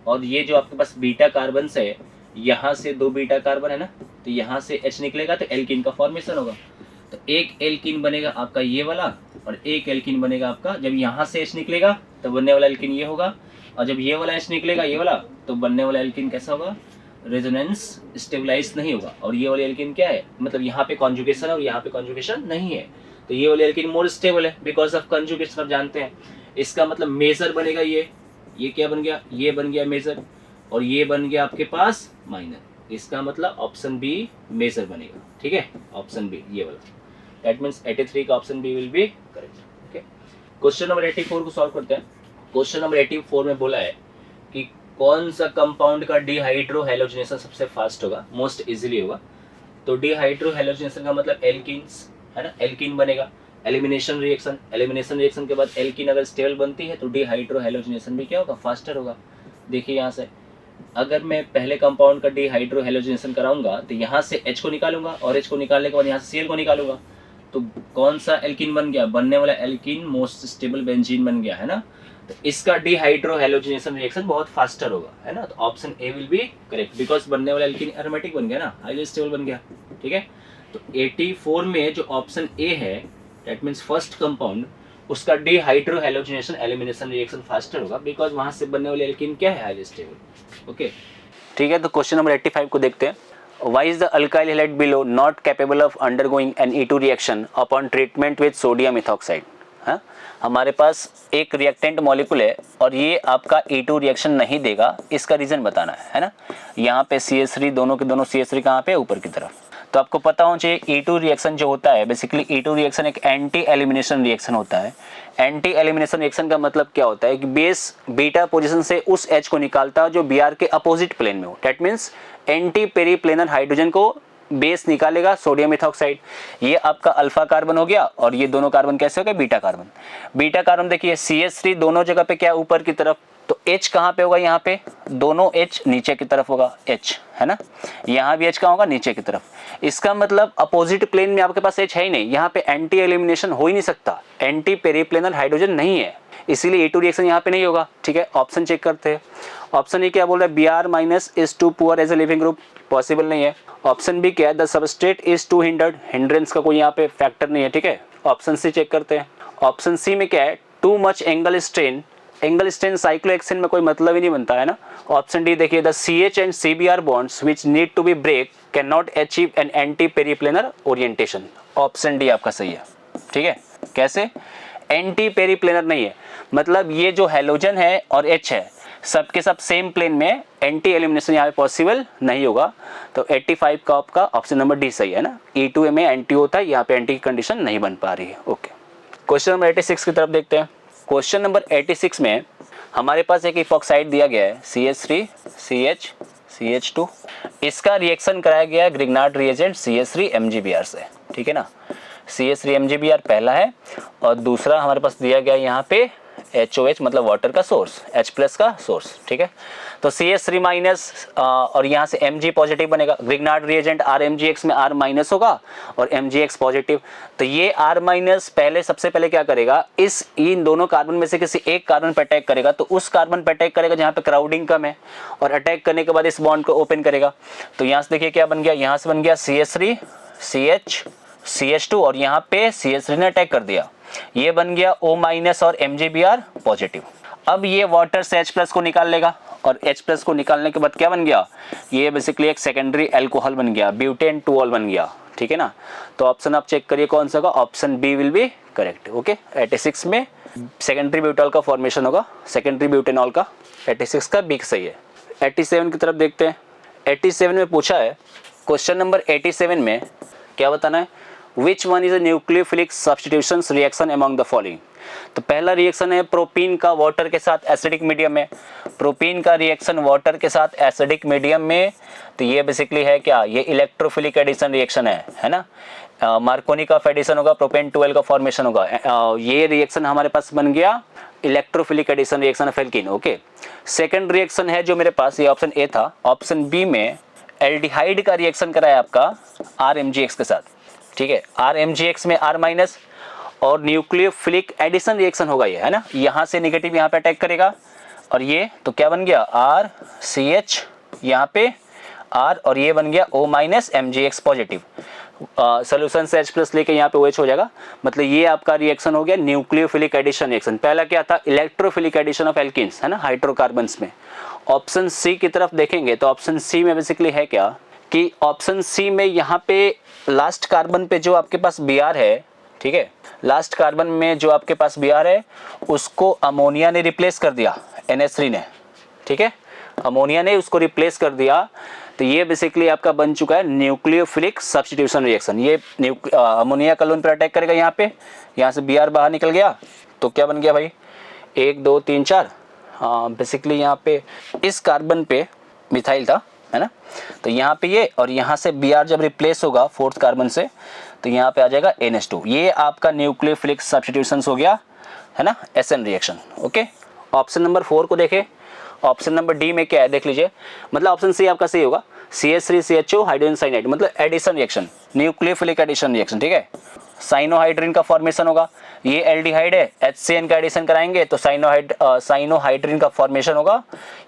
और ये जो आपके पास बीटा कार्बन से, यहाँ से 2 बीटा कार्बन है ना, तो यहाँ से H निकलेगा तो एल्कीन का फॉर्मेशन होगा। तो एक एल्कीन बनेगा आपका ये वाला, और एक एल्कीन बनेगा आपका, जब यहाँ से H निकलेगा तो बनने वाला एल्कीन ये होगा, और जब ये वाला H निकलेगा ये वाला, तो बनने वाला एल्कीन कैसा होगा, रेजोनेंस स्टेबलाइज नहीं होगा। और ये वाली एल्कीन क्या है, मतलब यहाँ पे कॉन्जुगेशन है और यहाँ पे कॉन्जुगेशन नहीं है, तो ये वाली एल्कीन मोर स्टेबल है बिकॉज ऑफ कॉन्जुगेशन। आप जानते हैं इसका मतलब मेजर बनेगा ये क्या बन गया, ये बन गया मेजर, और ये बन गया आपके पास माइनर। इसका मतलब ऑप्शन बी मेजर बनेगा, ठीक है, ऑप्शन बी ये वाला। दैट मीन्स 83 का option B will be correct. Okay, question number 84 को सॉल्व करते हैं। क्वेश्चन नंबर 84 में बोला है कि कौन सा कंपाउंड का डिहाइड्रो हैलोजिनेशन सबसे फास्ट होगा, मोस्ट इजीली होगा। तो डिहाइड्रो हैलोजिनेशन का मतलब एल्कीन्स है ना, एल्कीन बनेगा। एलिमिनेशन रिएक्शन के बाद एल्कीन अगर स्टेबल बनती है तो डिहाइड्रो हैलोजिनेशन भी क्या होगा, फास्टर होगा। देखिए यहाँ से अगर मैं पहले कंपाउंड का डिहाइड्रो हैलोजिनेशन कराऊंगा तो यहाँ से H को निकालूंगा और H को निकालने के बाद यहाँ से Cl को निकालूंगा, तो कौन सा एल्कीन बन गया, बनने वाला एल्कीन मोस्ट स्टेबल बेंजीन बन गया है ना। तो इसका डिहाइड्रो हैलोजिनेशन रिएक्शन बहुत फास्टर होगा है ना। तो option A will be correct because बनने वाला एल्कीन एरोमेटिक बन गया ना, हाईली स्टेबल बन गया, ठीक है। तो 84 में जो ऑप्शन ए है दैट मीन्स फर्स्ट कंपाउंड, उसका dehydro halogenation elimination reaction faster होगा बिकॉज वहां से बनने वाले एल्कीन क्या है, हाईली स्टेबल। ओके, ठीक है। तो क्वेश्चन नंबर 85 को देखते हैं। Why is the alkyl halide below not capable of undergoing an E2 reaction upon treatment with sodium ethoxide? हाँ, हमारे पास एक रिएक्टेंट मॉलिक्यूल है और ये आपका E2 रिएक्शन नहीं देगा, इसका रीजन बताना है ना। यहाँ पे CH3 दोनों के दोनों CH3 कहाँ पे, ऊपर की तरफ। तो आपको पता होना चाहिए E2 रिएक्शन जो होता है बेसिकली E2 रिएक्शन एक एंटी एलिमिनेशन रिएक्शन होता है। एंटी एलिमिनेशन रिएक्शन का मतलब क्या होता है कि बेस बीटा पोजीशन से उस H को निकालता है जो Br के अपोजिट प्लेन में हो। That means anti periplanar hydrogen को बेस निकालेगा सोडियम इथॉक्साइड। ये आपका अल्फा कार्बन हो गया और ये दोनों कार्बन कैसे हो गए, बीटा कार्बन। बीटा कार्बन देखिए CH3 दोनों जगह पे क्या, ऊपर की तरफ, तो H कहाँ पे होगा, यहाँ पे दोनों H नीचे की तरफ होगा, H है ना। यहाँ भी H कहाँ होगा, नीचे की तरफ। इसका मतलब अपोजिट प्लेन में आपके पास H है ही नहीं, यहाँ पे एंटी एलिमिनेशन हो ही नहीं सकता, एंटी पेरीप्लेनर हाइड्रोजन नहीं है, इसीलिए E2 रिएक्शन यहाँ पे नहीं होगा, ठीक है। ऑप्शन चेक करते हैं। ऑप्शन ए क्या बोल रहा है, Br minus is too poor as a leaving group, possible नहीं है। ऑप्शन बी क्या है, the substrate is too hindered, hindrance का कोई यहाँ पे फैक्टर नहीं है, ठीक है। ऑप्शन सी चेक करते हैं। ऑप्शन सी में क्या है, too much angle strain, angle strain cyclohexane में कोई मतलब ही नहीं बनता है ना। ऑप्शन डी देखिए, the CH and CBr bonds which need to be break can not achieve an anti periplanar orientation. Option D आपका सही है, ठीक है। कैसे, एंटी पेरीप्लेनर नहीं है, मतलब ये जो हैलोजन है और H है सबके सब सेम प्लेन में, एंटी एलिमिनेशन यहाँ पे पॉसिबल नहीं होगा। तो 85 का आपका ऑप्शन नंबर डी सही है ना। E2 में एंटी होता है, यहाँ पे एंटी की कंडीशन नहीं बन पा रही है। ओके, क्वेश्चन नंबर 86 की तरफ देखते हैं। क्वेश्चन नंबर 86 में हमारे पास एक इपॉक्साइड दिया गया है CH3 CH CH2, इसका रिएक्शन कराया गया है ग्रिग्नार्ड रिएजेंट CH3 MgBr से, ठीक है ना। CH3 MgBr पहला है और दूसरा हमारे पास दिया गया यहाँ पे HOH मतलब वाटर का सोर्स, H+ का सोर्स, ठीक है। तो CH3 माइनस और यहाँ से Mg पॉजिटिव बनेगा, ग्रिग्नार्ड रिएजेंट RMgX में R माइनस होगा और MgX पॉजिटिव। तो ये R माइनस पहले सबसे पहले क्या करेगा, इन दोनों कार्बन में से किसी एक कार्बन पर अटैक करेगा, तो उस कार्बन पर अटैक करेगा जहाँ पे क्राउडिंग कम है, और अटैक करने के बाद इस बॉन्ड को ओपन करेगा। तो यहाँ से देखिए क्या बन गया, यहाँ से बन गया CH3 CH CH2 और यहाँ पे CH3 ने अटैक कर दिया, ये बन गया O माइनस और MgBr पॉजिटिव। अब ये वाटर से H+ को निकाल लेगा और H+ को निकालने के बाद क्या बन गया, ये बेसिकली एक सेकेंडरी अल्कोहल बन गया, ब्यूटेन 2ऑल बन गया, ठीक है ना। तो ऑप्शन आप चेक करिए कौन सा होगा, option B will be correct. Okay, 86 में सेकेंडरी ब्यूटॉल का फॉर्मेशन होगा, सेकेंडरी ब्यूटेनॉल का, 86 का बी सही है। 87 की तरफ देखते हैं। 87 में पूछा है, क्वेश्चन नंबर 87 में क्या बताना है, Which one is a nucleophilic substitutions reaction among the following? तो पहला रिएक्शन है प्रोपीन का वाटर के साथ एसिडिक मीडियम में, प्रोपीन का रिएक्शन वाटर के साथ एसिडिक मीडियम में, तो ये बेसिकली है क्या, ये इलेक्ट्रोफिलिक एडिशन रिएक्शन है ना। मार्कोनी का एडिशन होगा, प्रोपेन 12 का फॉर्मेशन होगा, ये रिएक्शन हमारे पास बन गया electrophilic addition reaction of alkene. Okay, second reaction है जो मेरे पास, ये ऑप्शन ए था, ऑप्शन बी में एल्डिहाइड का रिएक्शन कराया आपका RMgX के साथ, ठीक है। RMgX में R माइनस और न्यूक्लियोफिलिक एडिशन रिएक्शन होगा ये, है ना। यहाँ से नेगेटिव यहाँ पे अटैक करेगा और ये तो क्या बन गया RCH, यहाँ पे R और ये बन गया O minus MgX positive. Solution से H+ लेके यहाँ पे OH हो जाएगा, मतलब ये आपका रिएक्शन हो गया न्यूक्लियोफिलिक एडिशन रिएक्शन। पहला क्या था, इलेक्ट्रोफिलिक एडिशन ऑफ एल्कीन्स, है ना, हाइड्रोकार्बन्स में। ऑप्शन सी की तरफ देखेंगे तो ऑप्शन सी में बेसिकली है क्या कि ऑप्शन सी में यहाँ पे लास्ट कार्बन पे जो आपके पास Br है, ठीक है, लास्ट कार्बन में जो आपके पास Br है उसको अमोनिया ने रिप्लेस कर दिया, NH3 ने, ठीक है, अमोनिया ने उसको रिप्लेस कर दिया। तो ये बेसिकली आपका बन चुका है न्यूक्लियोफिलिक सब्स्टिट्यूशन रिएक्शन। ये अमोनिया कलून पर अटैक करेगा यहाँ पे, यहाँ से Br बाहर निकल गया तो क्या बन गया भाई, 1 2 3 4, हाँ बेसिकली यहाँ पे इस कार्बन पे मिथाइल था, है ना, तो यहाँ पे ये, और यहाँ से Br जब रिप्लेस होगा 4th कार्बन से तो यहाँ पे आ जाएगा NH2। ये आपका न्यूक्लियोफिलिक सब्स्टिट्यूशन हो गया, है ना, SN reaction. Okay, option number 4 को देखें। ऑप्शन नंबर डी में क्या है देख लीजिए, मतलब ऑप्शन सी आपका सही होगा, CH3CHO हाइड्रोजन साइनाइड, मतलब addition reaction, nucleophilic addition reaction, ठीक है। साइनोहाइड्रिन का फॉर्मेशन होगा, ये एल्डिहाइड है, HCN का एडिशन कराएंगे तो साइनोहाइड्रिन का फॉर्मेशन होगा,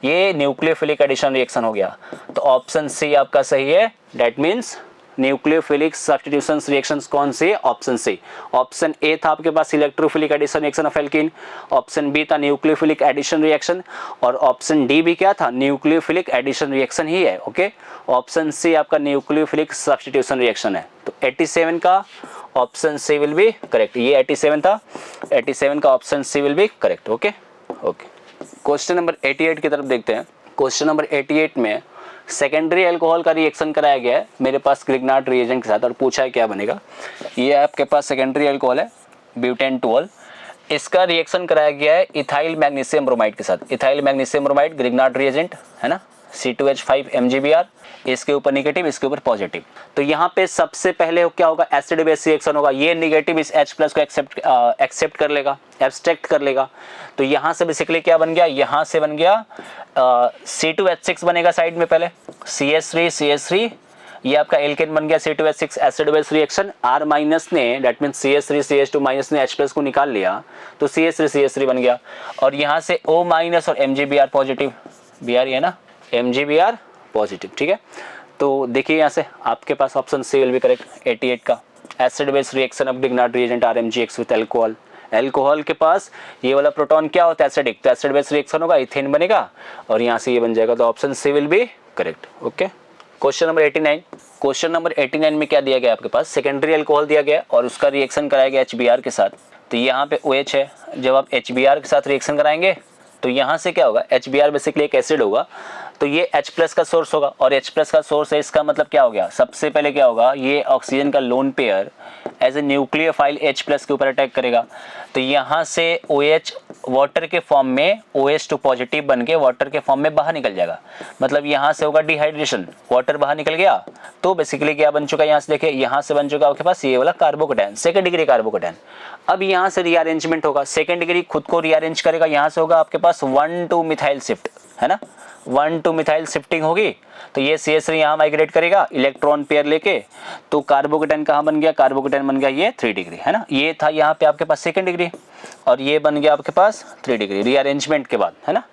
ये न्यूक्लियोफिलिक एडिशन रिएक्शन हो गया। तो ऑप्शन सी आपका सही है, that means nucleophilic substitution reactions कौन सी है, ऑप्शन सी। ऑप्शन ए था आपके पास electrophilic addition reaction of alkene, option B था न्यूक्लियोफिलिक एडिशन रिएक्शन, और ऑप्शन डी भी क्या था, न्यूक्लियोफिलिक एडिशन रिएक्शन ही है। ओके, ऑप्शन सी आपका न्यूक्लियोफिलिक सब्स्टिट्यूशन रिएक्शन है। तो 87 का option C will be correct, ये 87 था, 87 का option C will be correct. Okay okay, question number 88 की तरफ देखते हैं। क्वेश्चन नंबर 88 में सेकेंडरी अल्कोहल का रिएक्शन कराया गया है मेरे पास ग्रिग्नार्ड रिएजेंट के साथ, और पूछा है क्या बनेगा। ये आपके पास सेकेंडरी अल्कोहल है ब्यूटेन 12, इसका रिएक्शन कराया गया है इथाइल मैग्नीशियम ब्रोमाइड के साथ। Ethyl magnesium bromide Grignard reagent है ना, C2H5 MgBr, इसके ऊपर निगेटिव, इसके ऊपर पॉजिटिव। तो यहाँ पे सबसे पहले क्या होगा, एसिड बेस रिएक्शन होगा, ये निगेटिव इस H+ को एक्सेप्ट कर लेगा, एब्स्ट्रैक्ट कर लेगा। तो यहाँ से बेसिकली क्या बन गया, यहाँ से बन गया C2H6 बनेगा साइड में, पहले CH3 ये आपका एल्केन बन गया, C2H6 acid base reaction. R- ने दैट मीन CH3CH2- ने H+ को निकाल लिया तो CH3CH3 बन गया, और यहाँ से O- और MgBr पॉजिटिव, Br है ना, MgBr पॉजिटिव, ठीक है। तो देखिए यहाँ से आपके पास option C will be correct 88 का। Acid base reaction of Grignard reagent RMgX with alcohol, alcohol के पास ये वाला प्रोटॉन क्या होता है, एसिडिक, तो एसिड बेस रिएक्शन होगा, इथेन बनेगा, और यहाँ से ये बन जाएगा, तो option C will be correct. Okay, question number 89। Question number 89 में क्या दिया गया आपके पास, सेकेंडरी अल्कोहल दिया गया और उसका रिएक्शन कराया गया HBr के साथ। तो यहाँ पे OH है, जब आप HBr के साथ रिएक्शन कराएंगे तो यहाँ से क्या होगा, HBr बेसिकली एक एसिड होगा, तो ये H+ का सोर्स होगा, और H+ का सोर्स है, इसका मतलब क्या हो गया, सबसे पहले क्या होगा, ये ऑक्सीजन का lone pair as a nucleophile H+ के ऊपर अटैक करेगा। तो यहाँ से OH वाटर के फॉर्म में OH2 पॉजिटिव बन के वाटर के फॉर्म में बाहर निकल जाएगा, मतलब यहाँ से होगा डिहाइड्रेशन, वाटर बाहर निकल गया। तो बेसिकली क्या बन चुका है, यहाँ से देखिए, यहाँ से बन चुका आपके पास ये वाला कार्बोकेटाइन, सेकंड डिग्री कार्बोकेटाइन। अब यहाँ से रीअरेंजमेंट होगा, सेकंड डिग्री खुद को रीअरेंज करेगा, यहाँ से होगा आपके पास 1,2 मिथाइल शिफ्ट, है ना, 1,2 मिथाइल शिफ्टिंग होगी। तो ये CH3 यहाँ माइग्रेट करेगा इलेक्ट्रॉन पेयर लेके, तो कार्बोकेटाइन कहाँ बन गया, कार्बोकेटाइन बन गया ये 3 डिग्री, है ना, ये था यहाँ पे आपके पास सेकंड डिग्री, और ये बन गया आपके पास 3 डिग्री रीअरेंजमेंट के बाद, है ना।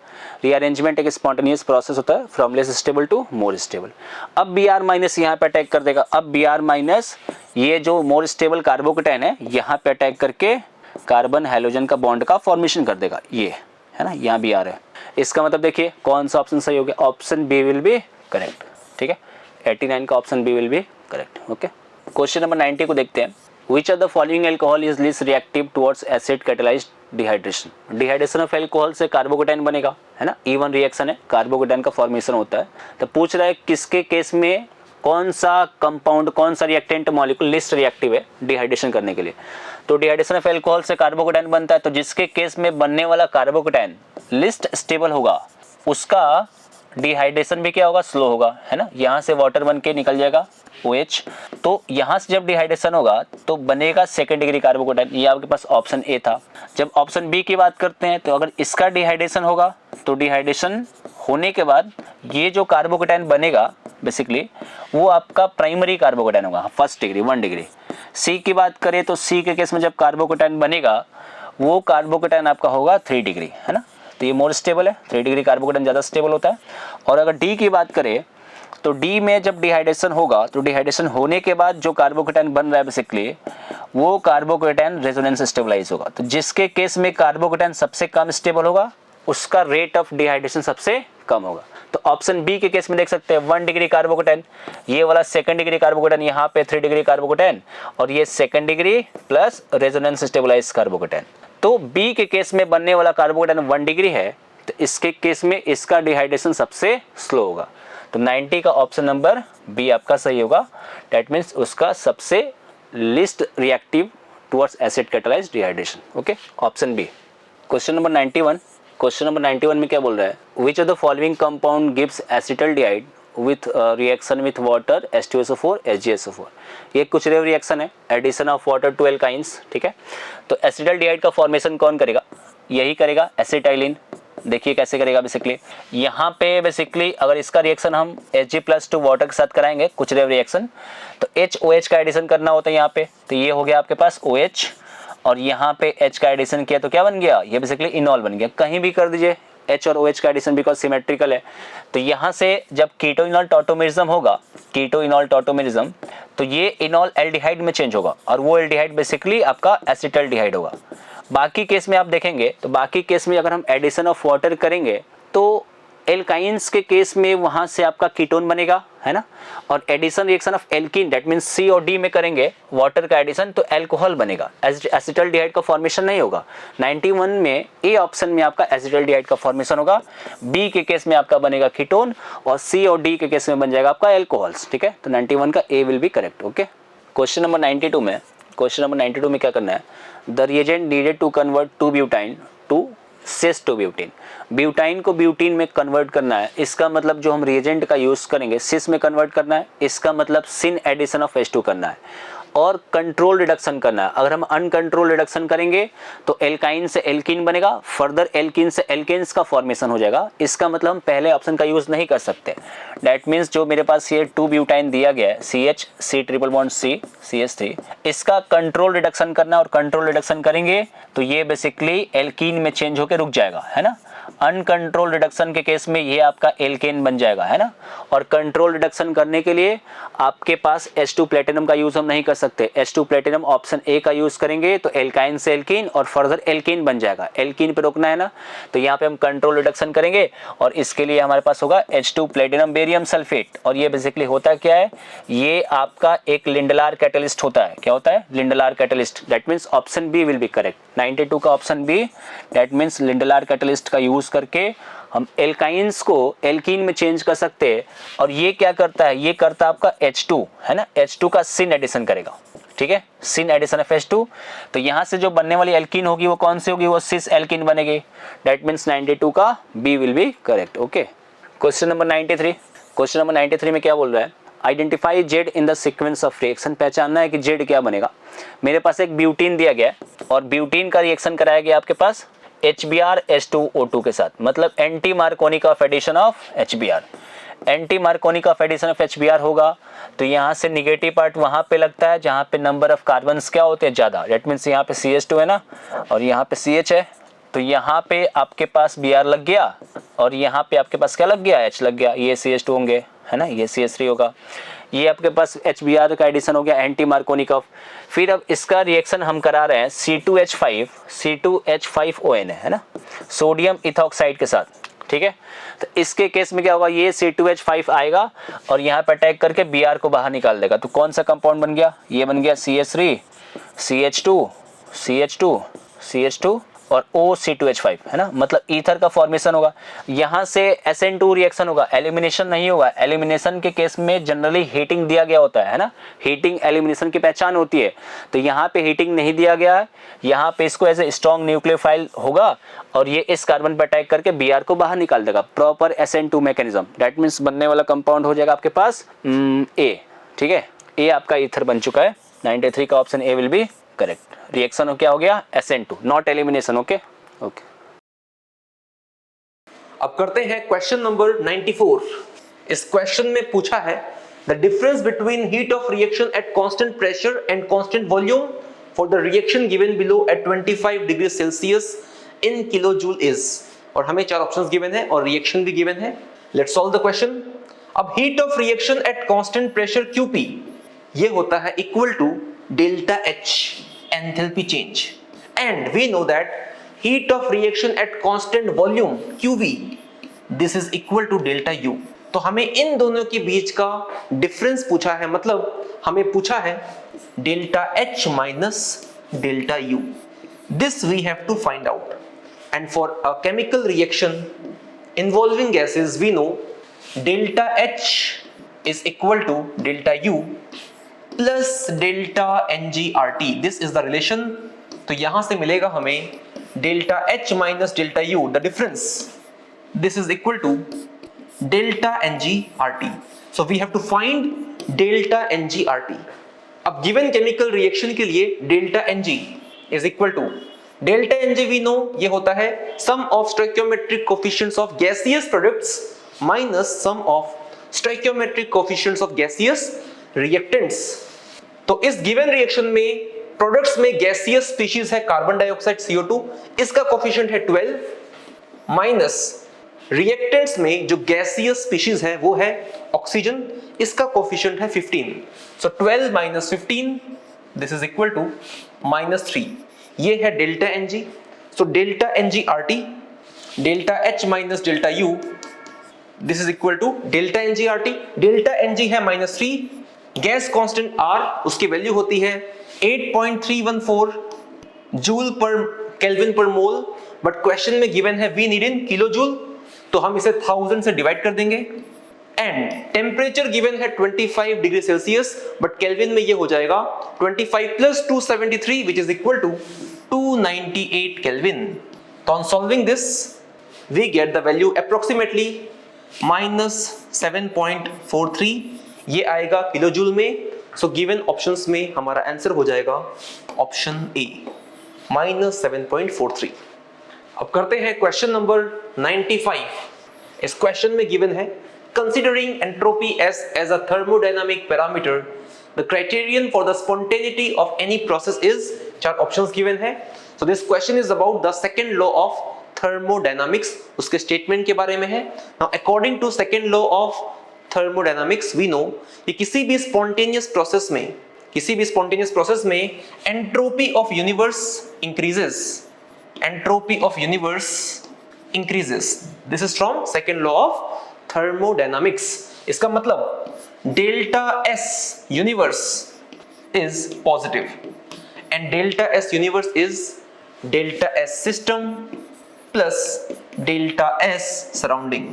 रीअरेंजमेंट एक स्पॉन्टेनियस प्रोसेस होता है, from less stable to more stable. अब Br- यहाँ पे अटैक कर देगा, अब Br- ये जो मोर स्टेबल कार्बोकेटाइन है यहाँ पे अटैक करके कार्बन हाइड्रोजन का बॉन्ड का फॉर्मेशन कर देगा, ये है ना, यहाँ Br है। इसका मतलब देखिए कौन सा ऑप्शन सही हो गया, option B will be correct, ठीक है, 89 का option B will be correct. Okay, question number 90 को देखते हैं। Which of the following alcohol is least reactive towards acid catalyzed dehydration? Dehydration of alcohol से कार्बोकेटाइन बनेगा, है ना, E1 रिएक्शन है, कार्बोकेटाइन का फॉर्मेशन होता है। तो पूछ रहा है किसके केस में कौन सा कंपाउंड, कौन सा रिएक्टेंट मॉलिक्यूल लिस्ट रिएक्टिव है डिहाइड्रेशन करने के लिए। तो डिहाइड्रेशन ऑफ एल्कोहल से कार्बोकेटाइन बनता है, तो जिसके केस में बनने वाला कार्बोकेटाइन लिस्ट स्टेबल होगा उसका डिहाइड्रेशन भी क्या होगा, स्लो होगा, है ना। यहाँ से वाटर बन के निकल जाएगा OH, तो यहाँ से जब डिहाइड्रेशन होगा तो बनेगा सेकंड डिग्री कार्बोकेटाइन, ये आपके पास ऑप्शन ए था। जब ऑप्शन बी की बात करते हैं तो अगर इसका डिहाइड्रेशन होगा तो डिहाइड्रेशन होने के बाद ये जो कार्बोकेटाइन बनेगा बेसिकली वो आपका प्राइमरी कार्बोकेटाइन होगा, फर्स्ट डिग्री 1 डिग्री। सी की बात करें तो सी के केस में जब कार्बोकेटाइन बनेगा वो कार्बोकेटाइन आपका होगा 3 डिग्री, है ना, तो ये मोर स्टेबल है, 3 डिग्री कार्बोकेटाइन ज़्यादा स्टेबल होता है। और अगर डी की बात करें तो डी में जब डिहाइड्रेशन होगा तो डिहाइड्रेशन होने के बाद जो कार्बोकेटाइन बन रहा है बेसिकली वो कार्बोकेटाइन रेजोनेंस स्टेबलाइज होगा। तो जिसके केस में कार्बोकेटाइन सबसे कम स्टेबल होगा उसका रेट ऑफ डिहाइड्रेशन सबसे कम होगा। तो ऑप्शन बी के केस में देख सकते हैं 1 डिग्री कार्बोकेटाइन, ये वाला सेकंड डिग्री कार्बोकेटाइन, यहाँ पे 3 डिग्री कार्बोकेटाइन, और ये second degree plus resonance stabilise carbocation. तो बी के केस में बनने वाला कार्बोकेटाइन 1 डिग्री है, तो इसके केस में इसका डिहाइड्रेशन सबसे स्लो होगा। तो 90 का ऑप्शन नंबर बी आपका सही होगा। दैट मीन्स उसका सबसे least reactive towards acid catalysed dehydration. Okay, option B. Question number 91। Question number 91 में क्या बोल रहा है? Which of the following compound gives acetaldehyde with reaction with water H2SO4 HgSO4। ये कुछ रेव रिएक्शन है, addition of water to alkynes, ठीक है। तो एसिटल्डिहाइड का फॉर्मेशन कौन करेगा? यही करेगा, एसिटाइलिन। देखिए कैसे करेगा बेसिकली, यहाँ पे बेसिकली अगर इसका रिएक्शन हम Hg+ वाटर के साथ कराएंगे कुछ रेव रिएक्शन, तो HOH का एडिशन करना होता है यहाँ पे, तो ये हो गया आपके पास OH, और यहाँ पे H का एडिशन किया तो क्या बन गया? ये बेसिकली इनॉल बन गया। कहीं भी कर दीजिए H और OH का एडिशन, बिकॉज सिमेट्रिकल है। तो यहाँ से जब कीटोइनॉल टॉटोमेरिज्म होगा, कीटोइनॉल टॉटोमेरिज्म, तो ये इनॉल एल्डिहाइड में चेंज होगा, और वो एल्डिहाइड बेसिकली आपका एसिटल्डिहाइड होगा। बाकी केस में आप देखेंगे तो बाकी केस में अगर हम एडिशन ऑफ वाटर करेंगे तो एल्काइंस के केस में वहां से आपका कीटोन बनेगा, है ना, और addition reaction of alkene that means C और डी में करेंगे वाटर का एडिशन, तो अल्कोहल बनेगा, एसिटल्डिहाइड का फॉर्मेशन नहीं होगा। 91 में ए ऑप्शन में आपका एसिटल्डिहाइड का फॉर्मेशन होगा, बी के केस में आपका बनेगा कीटोन, और सी और डी के केस में बन जाएगा आपका अल्कोहल्स, ठीक है। तो 91 का A will be correct. Okay, question number 92 में, क्वेश्चन नंबर 92 में क्या करना है? The reagent needed to convert 2 butyne to cis 2 butene. Butyne को ब्यूटीन में कन्वर्ट करना है, इसका मतलब जो हम रिएजेंट का यूज करेंगे सिस में कन्वर्ट करना है, इसका मतलब सिन एडिशन ऑफ H2 करना है, और कंट्रोल रिडक्शन करना है। अगर हम अनकंट्रोल रिडक्शन करेंगे तो एल्काइन से एल्कीन बनेगा, फर्दर एल्कीन से एल्केन्स का फॉर्मेशन हो जाएगा। इसका मतलब हम पहले ऑप्शन का यूज नहीं कर सकते। दैट मीन्स जो मेरे पास ये 2 ब्यूटाइन दिया गया है CH C triple bond C CH3, इसका कंट्रोल रिडक्शन करना, और कंट्रोल रिडक्शन करेंगे तो ये बेसिकली एल्कीन में चेंज होकर रुक जाएगा, है ना। अनकंट्रोल रिडक्शन के केस में ये आपका एल्केन बन जाएगा, है ना। और कंट्रोल रिडक्शन करने के लिए आपके पास H2 प्लेटिनम का यूज हम नहीं कर सकते। H2 प्लेटिनम ऑप्शन ए का यूज करेंगे तो एल्काइन से एल्कीन और फर्दर एल्कीन बन जाएगा। एल्कीन पे रोकना है ना, तो यहाँ पे हम कंट्रोल रिडक्शन करेंगे, और इसके लिए हमारे पास होगा H2 प्लेटिनम बेरियम सल्फेट। और ये बेसिकली होता क्या है? ये आपका एक लिंडलार कैटलिस्ट होता है। क्या होता है? Lindlar catalyst. That means option B will be correct. 92 का option B, that means Lindlar catalyst का यूज करके हम एल्काइंस को एल्कीन में चेंज कर सकते हैं। और ये क्या करता है? ये करता है आपका H2, है ना, H2 का सिन एडिशन करेगा, ठीक है, सिन एडिशन ऑफ H2। तो यहाँ से जो बनने वाली एल्कीन होगी वो कौन सी होगी? वो सिस एल्कीन बनेगी। दैट मीन्स 92 का B will be correct. Okay, question number 93। Question number 93 में क्या बोल रहा है? Identify Z in the sequence of reaction. पहचानना है कि जेड क्या बनेगा। मेरे पास एक ब्यूटीन दिया गया है, और ब्यूटीन का रिएक्शन कराया गया आपके पास HBr H2O2 के साथ, मतलब anti Markovnikov addition of HBr। Anti Markovnikov addition of HBr होगा तो यहाँ से निगेटिव पार्ट वहाँ पे लगता है जहाँ पे नंबर ऑफ कार्बन्स क्या होते हैं? ज़्यादा। दैट मीन्स यहाँ पे CH2 है ना, और यहाँ पे CH है, तो यहाँ पे आपके पास Br लग गया, और यहाँ पे आपके पास क्या लग गया? H लग गया। ये CH2 होंगे, है ना, ये CH3 होगा। ये आपके पास HBr का एडिशन हो गया एंटी मार्कोनिक ऑफ। फिर अब इसका रिएक्शन हम करा रहे हैं C2H5ON है ना, सोडियम इथॉक्साइड के साथ, ठीक है। तो इसके केस में क्या होगा? ये C2H5 आएगा और यहाँ पर अटैक करके Br को बाहर निकाल देगा। तो कौन सा कंपाउंड बन गया? ये बन गया CH3 CH2 CH2 CH2 और OC2H5, है ना, मतलब ईथर का फॉर्मेशन होगा। यहाँ से SN2 रिएक्शन होगा, एलिमिनेशन नहीं होगा। एलिमिनेशन के केस में जनरली हीटिंग दिया गया होता है ना, हीटिंग एलिमिनेशन की पहचान होती है। तो यहाँ पे हीटिंग नहीं दिया गया है, यहाँ पे इसको एज ए स्ट्रॉन्ग न्यूक्लियोफाइल होगा, और ये इस कार्बन पर अटैक करके Br को बाहर निकाल देगा। Proper SN2 mechanism. That means बनने वाला कंपाउंड हो जाएगा आपके पास A, ठीक है। ए आपका ईथर बन चुका है। 93 का option A will be correct. Reaction हो क्या हो गया? SN2, not elimination. Okay okay, अब करते हैं क्वेश्चन नंबर 94। इस क्वेश्चन में पूछा है the difference between heat of reaction at constant pressure and constant volume for the reaction given below at 25 degree Celsius in kilo joule is. और हमें 4 options given है और रिएक्शन भी गिवन है। Let's solve the question. अब heat of reaction at constant pressure QP ये होता है equal to delta H enthalpy change, and we know that heat of reaction at constant volume QV this is equal to delta U. तो हमें इन दोनों के बीच का difference पूछा है, मतलब हमें पूछा है delta H minus delta U. This we have to find out, and for a chemical reaction involving gases we know delta H is equal to delta U plus delta NgRT। This is the relation. तो यहां से मिलेगा हमें delta H minus delta U, the difference, this is equal to delta NgRT। So we have to find delta NgRT। अब given chemical reaction के लिए delta Ng is equal to delta Ng we know ये होता है sum of stoichiometric coefficients of gaseous products minus sum of stoichiometric coefficients of gaseous reactants. तो इस given reaction में products में गैसियस स्पीशीज है कार्बन डाइऑक्साइड CO2, इसका coefficient है 12, माइनस रिएक्टेंट्स में जो गैसियस स्पीशीज है वो है ऑक्सीजन, इसका कोफिशिएंट है 15। So 12 minus 15 this is equal to -3। ये है delta Ng। So delta NgRT, delta H minus delta U, this is equal to delta NgRT। Delta Ng है -3, गैस कांस्टेंट R उसकी value होती है 8.314 joule per kelvin per mole, but question में given है we need in kilo joule, तो हम इसे 1000 से डिवाइड कर देंगे। एंड टेम्परेचर गिवन है 25 डिग्री सेल्सियस, बट केल्विन में ये हो जाएगा 25 plus 273 which is equal to 298 Kelvin. तो on solving this we get the value approximately -7.43, ये आएगा किलो जूल में। सो गिवन ऑप्शंस में हमारा आंसर हो जाएगा ऑप्शन ए -7.43। अब करते हैं क्वेश्चन नंबर 95। इस क्वेश्चन में गिवन है considering entropy as a thermodynamic parameter the criterion for the spontaneity of any process is. 4 options given है। So this question is about the second law of thermodynamics, उसके statement के बारे में है। Now according to second law of thermodynamics we know कि किसी भी spontaneous process में entropy of universe increases, entropy of universe increases. This is from second law of thermodynamics. इसका मतलब delta S universe is positive and delta S universe is delta S system plus delta S surrounding.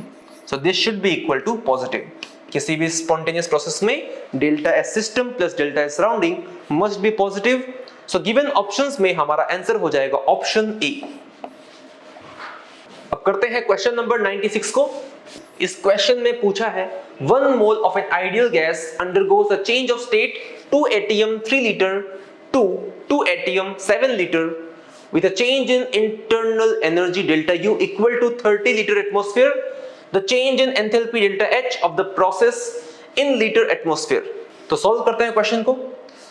So this should be equal to positive. किसी भी spontaneous process में delta S system plus delta S surrounding must be positive. So given options में हमारा answer हो जाएगा option A. अब करते हैं क्वेश्चन नंबर 96 को। इस क्वेश्चन में पूछा है 1 mole of an ideal gas undergoes a change of state 2 ATM 3 liter to 2 ATM 7 liter with a change in internal energy delta U equal to 30 liter atmosphere. The change in enthalpy delta H of the process in liter atmosphere. तो solve करते हैं question को।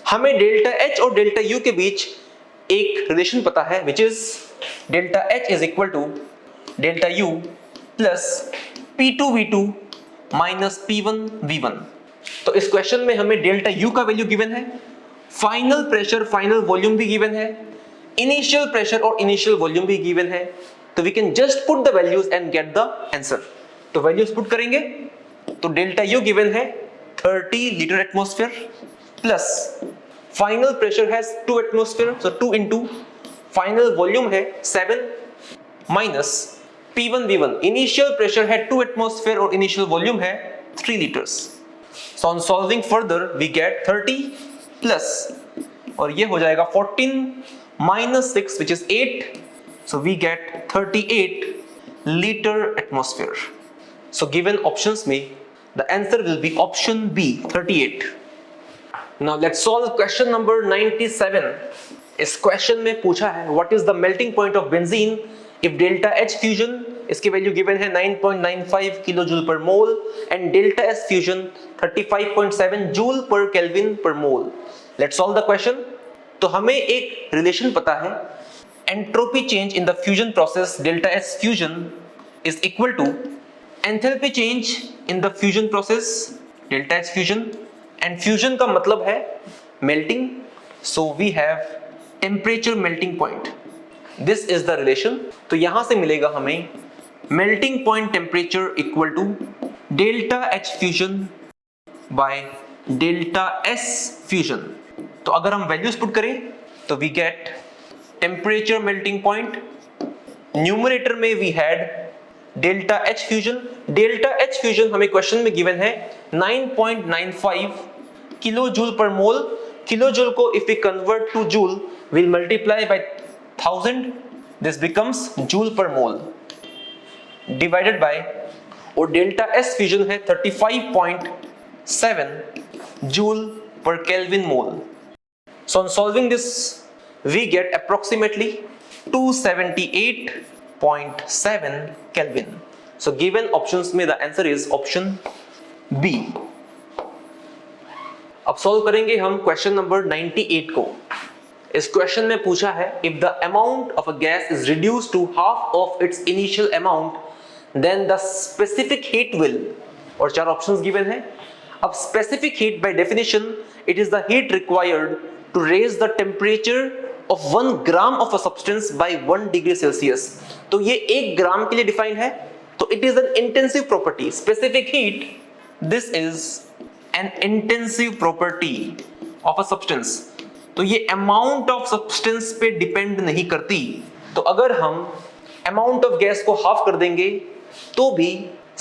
हमें delta H और delta U के बीच एक relation पता है which is delta H is equal to delta U plus P2V2 minus P1V1। तो इस क्वेश्चन में हमें डेल्टा U का वैल्यू गिवन है, फाइनल प्रेशर फाइनल वॉल्यूम भी गिवन है, इनिशियल प्रेशर और इनिशियल वॉल्यूम भी गिवन है। तो we can just put the values and get the answer. तो वैल्यूज पुट करेंगे तो डेल्टा U गिवन है 30 litre atmosphere plus final pressure है 2 atmosphere, so 2 into final volume है 7 माइनस P1V1 इनिशियल प्रेशर है 2 एटमॉस्फेयर और इनिशियल वॉल्यूम है 3 litres. So on solving further we get 30 plus और ये हो जाएगा 14 minus 6 which is 8, so we get 38 liter atmosphere. So given options में the answer will be option B 38. Now let's solve question number 97. इस question में पूछा है what is the melting point of benzene if delta H fusion इसकी value given है 9.95 kilojoule per mole and delta S fusion 35.7 joule per Kelvin per mole. Let's solve the question. तो हमें एक relation पता है entropy change in the fusion process delta S fusion is equal to enthalpy change in the fusion process delta H fusion, and fusion का मतलब है melting, so we have temperature melting point. This is the relation. तो यहां से मिलेगा हमें melting point temperature equal to delta H fusion by delta S fusion. तो अगर हम वैल्यूज पुट करें तो we get temperature melting point, numerator में we had delta H fusion. Delta H fusion हमें क्वेश्चन में गिवन है 9.95 kilo joule per mole. Kilo joule को if we convert to joule will multiply by 1000, this becomes joule per mole divided by, और delta S fusion है 35.7 joule per Kelvin mole. So on solving this, we get approximately 278.7 Kelvin. So given options में the answer is option B. अब solve करेंगे हम question number 98 को. इस question में पूछा है if the amount of a gas is reduced to half of its initial amount, then the specific heat will, और चार options given है. अब specific heat by definition it is the heat required to raise the temperature of 1 gram of a substance by 1 degree Celsius. तो ये 1 ग्राम के लिए define है, तो it is an intensive property. Specific heat, this is an intensive property of a substance. तो ये amount of substance पे depend नहीं करती. तो अगर हम amount of gas को हाफ कर देंगे तो भी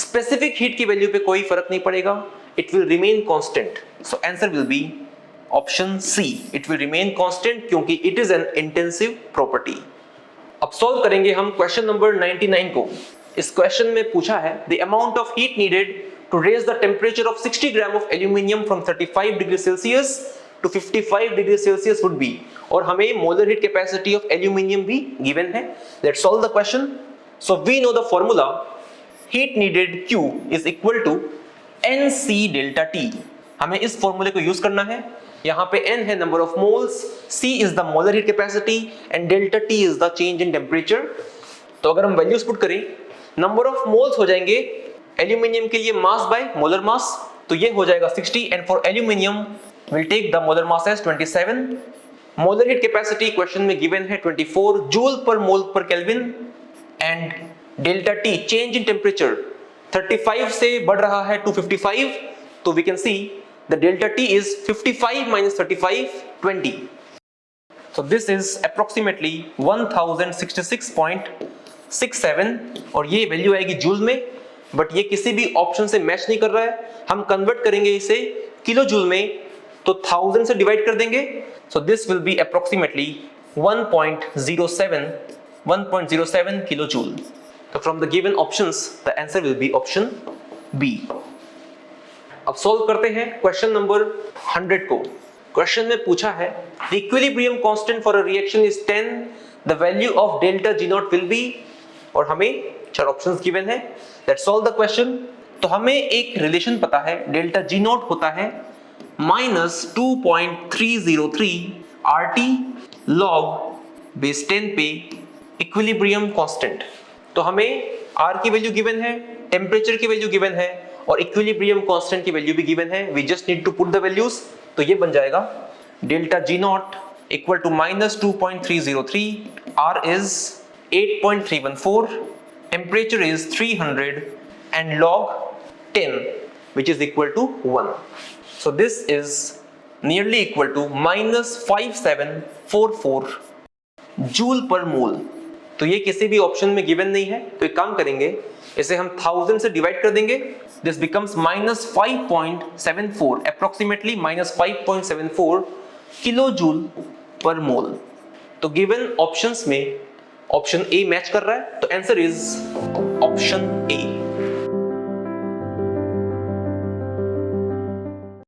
specific heat की वैल्यू पे कोई फर्क नहीं पड़ेगा. It will remain constant. So answer will be option C. It will remain constant क्योंकि it is an intensive property. अब solve करेंगे हम question number 99 को. इस question में पूछा है the amount of heat needed to raise the temperature of 60 gram of aluminium from 35 degrees Celsius to 55 degrees Celsius would be, और हमें molar heat capacity of aluminium भी given है. Let's solve the question. So we know the formula. Heat needed Q is equal to NC delta T. हमें इस फॉर्मूले को use करना है. यहाँ पे N है number of moles, C is the molar heat capacity and delta T is the change in temperature. तो अगर हम वैल्यूज पुट करें, नंबर ऑफ मोल्स हो जाएंगे एल्यूमिनियम के लिए मास बाय मोलर मास, तो ये हो जाएगा 60 and for aluminium will take the molar mass as 27. Molar heat capacity question में गिवन है 24 joule per mole per kelvin and delta T change in temperature 35 से बढ़ रहा है to 55, तो we can see the delta T is 55 minus 35, 20. So this is approximately 1066.67 और ये value आएगी जूल में, बट ये किसी भी ऑप्शन से मैच नहीं कर रहा है. हम कन्वर्ट करेंगे इसे किलो जूल में, तो 1000 से डिवाइड कर देंगे. So this will be approximately 1.07 kilo joule. So from the given options, the answer will be option B. अब सॉल्व करते हैं क्वेश्चन नंबर 100 को. क्वेश्चन में पूछा है the equilibrium constant for a reaction is 10, the value of delta G naught will be, और हमें चार ऑप्शंस गिवन है. Let's solve the question. तो हमें एक रिलेशन पता है, डेल्टा G naught होता है -2.303 RT log base 10 पे इक्विलिब्रियम कांस्टेंट. तो हमें R की वैल्यू गिवन है, टेम्परेचर की वैल्यू गिवन है और इक्विलिब्रियम कांस्टेंट की वैल्यू भी गिवन है. We just need to put the values. तो ये बन जाएगा delta G naught equal to -2.303, R is 8.314, temperature is 300 and log 10 which is equal to 1. So this is nearly equal to -5744 joule per mole. तो ये किसी भी option में given नहीं है, तो एक काम करेंगे, इसे हम 1000 से डिवाइड कर देंगे. This becomes -5.74, approximately -5.74 kilo joule per mole. तो गिवन ऑप्शंस में ऑप्शन ए मैच कर रहा है, तो आंसर इज ऑप्शन ए.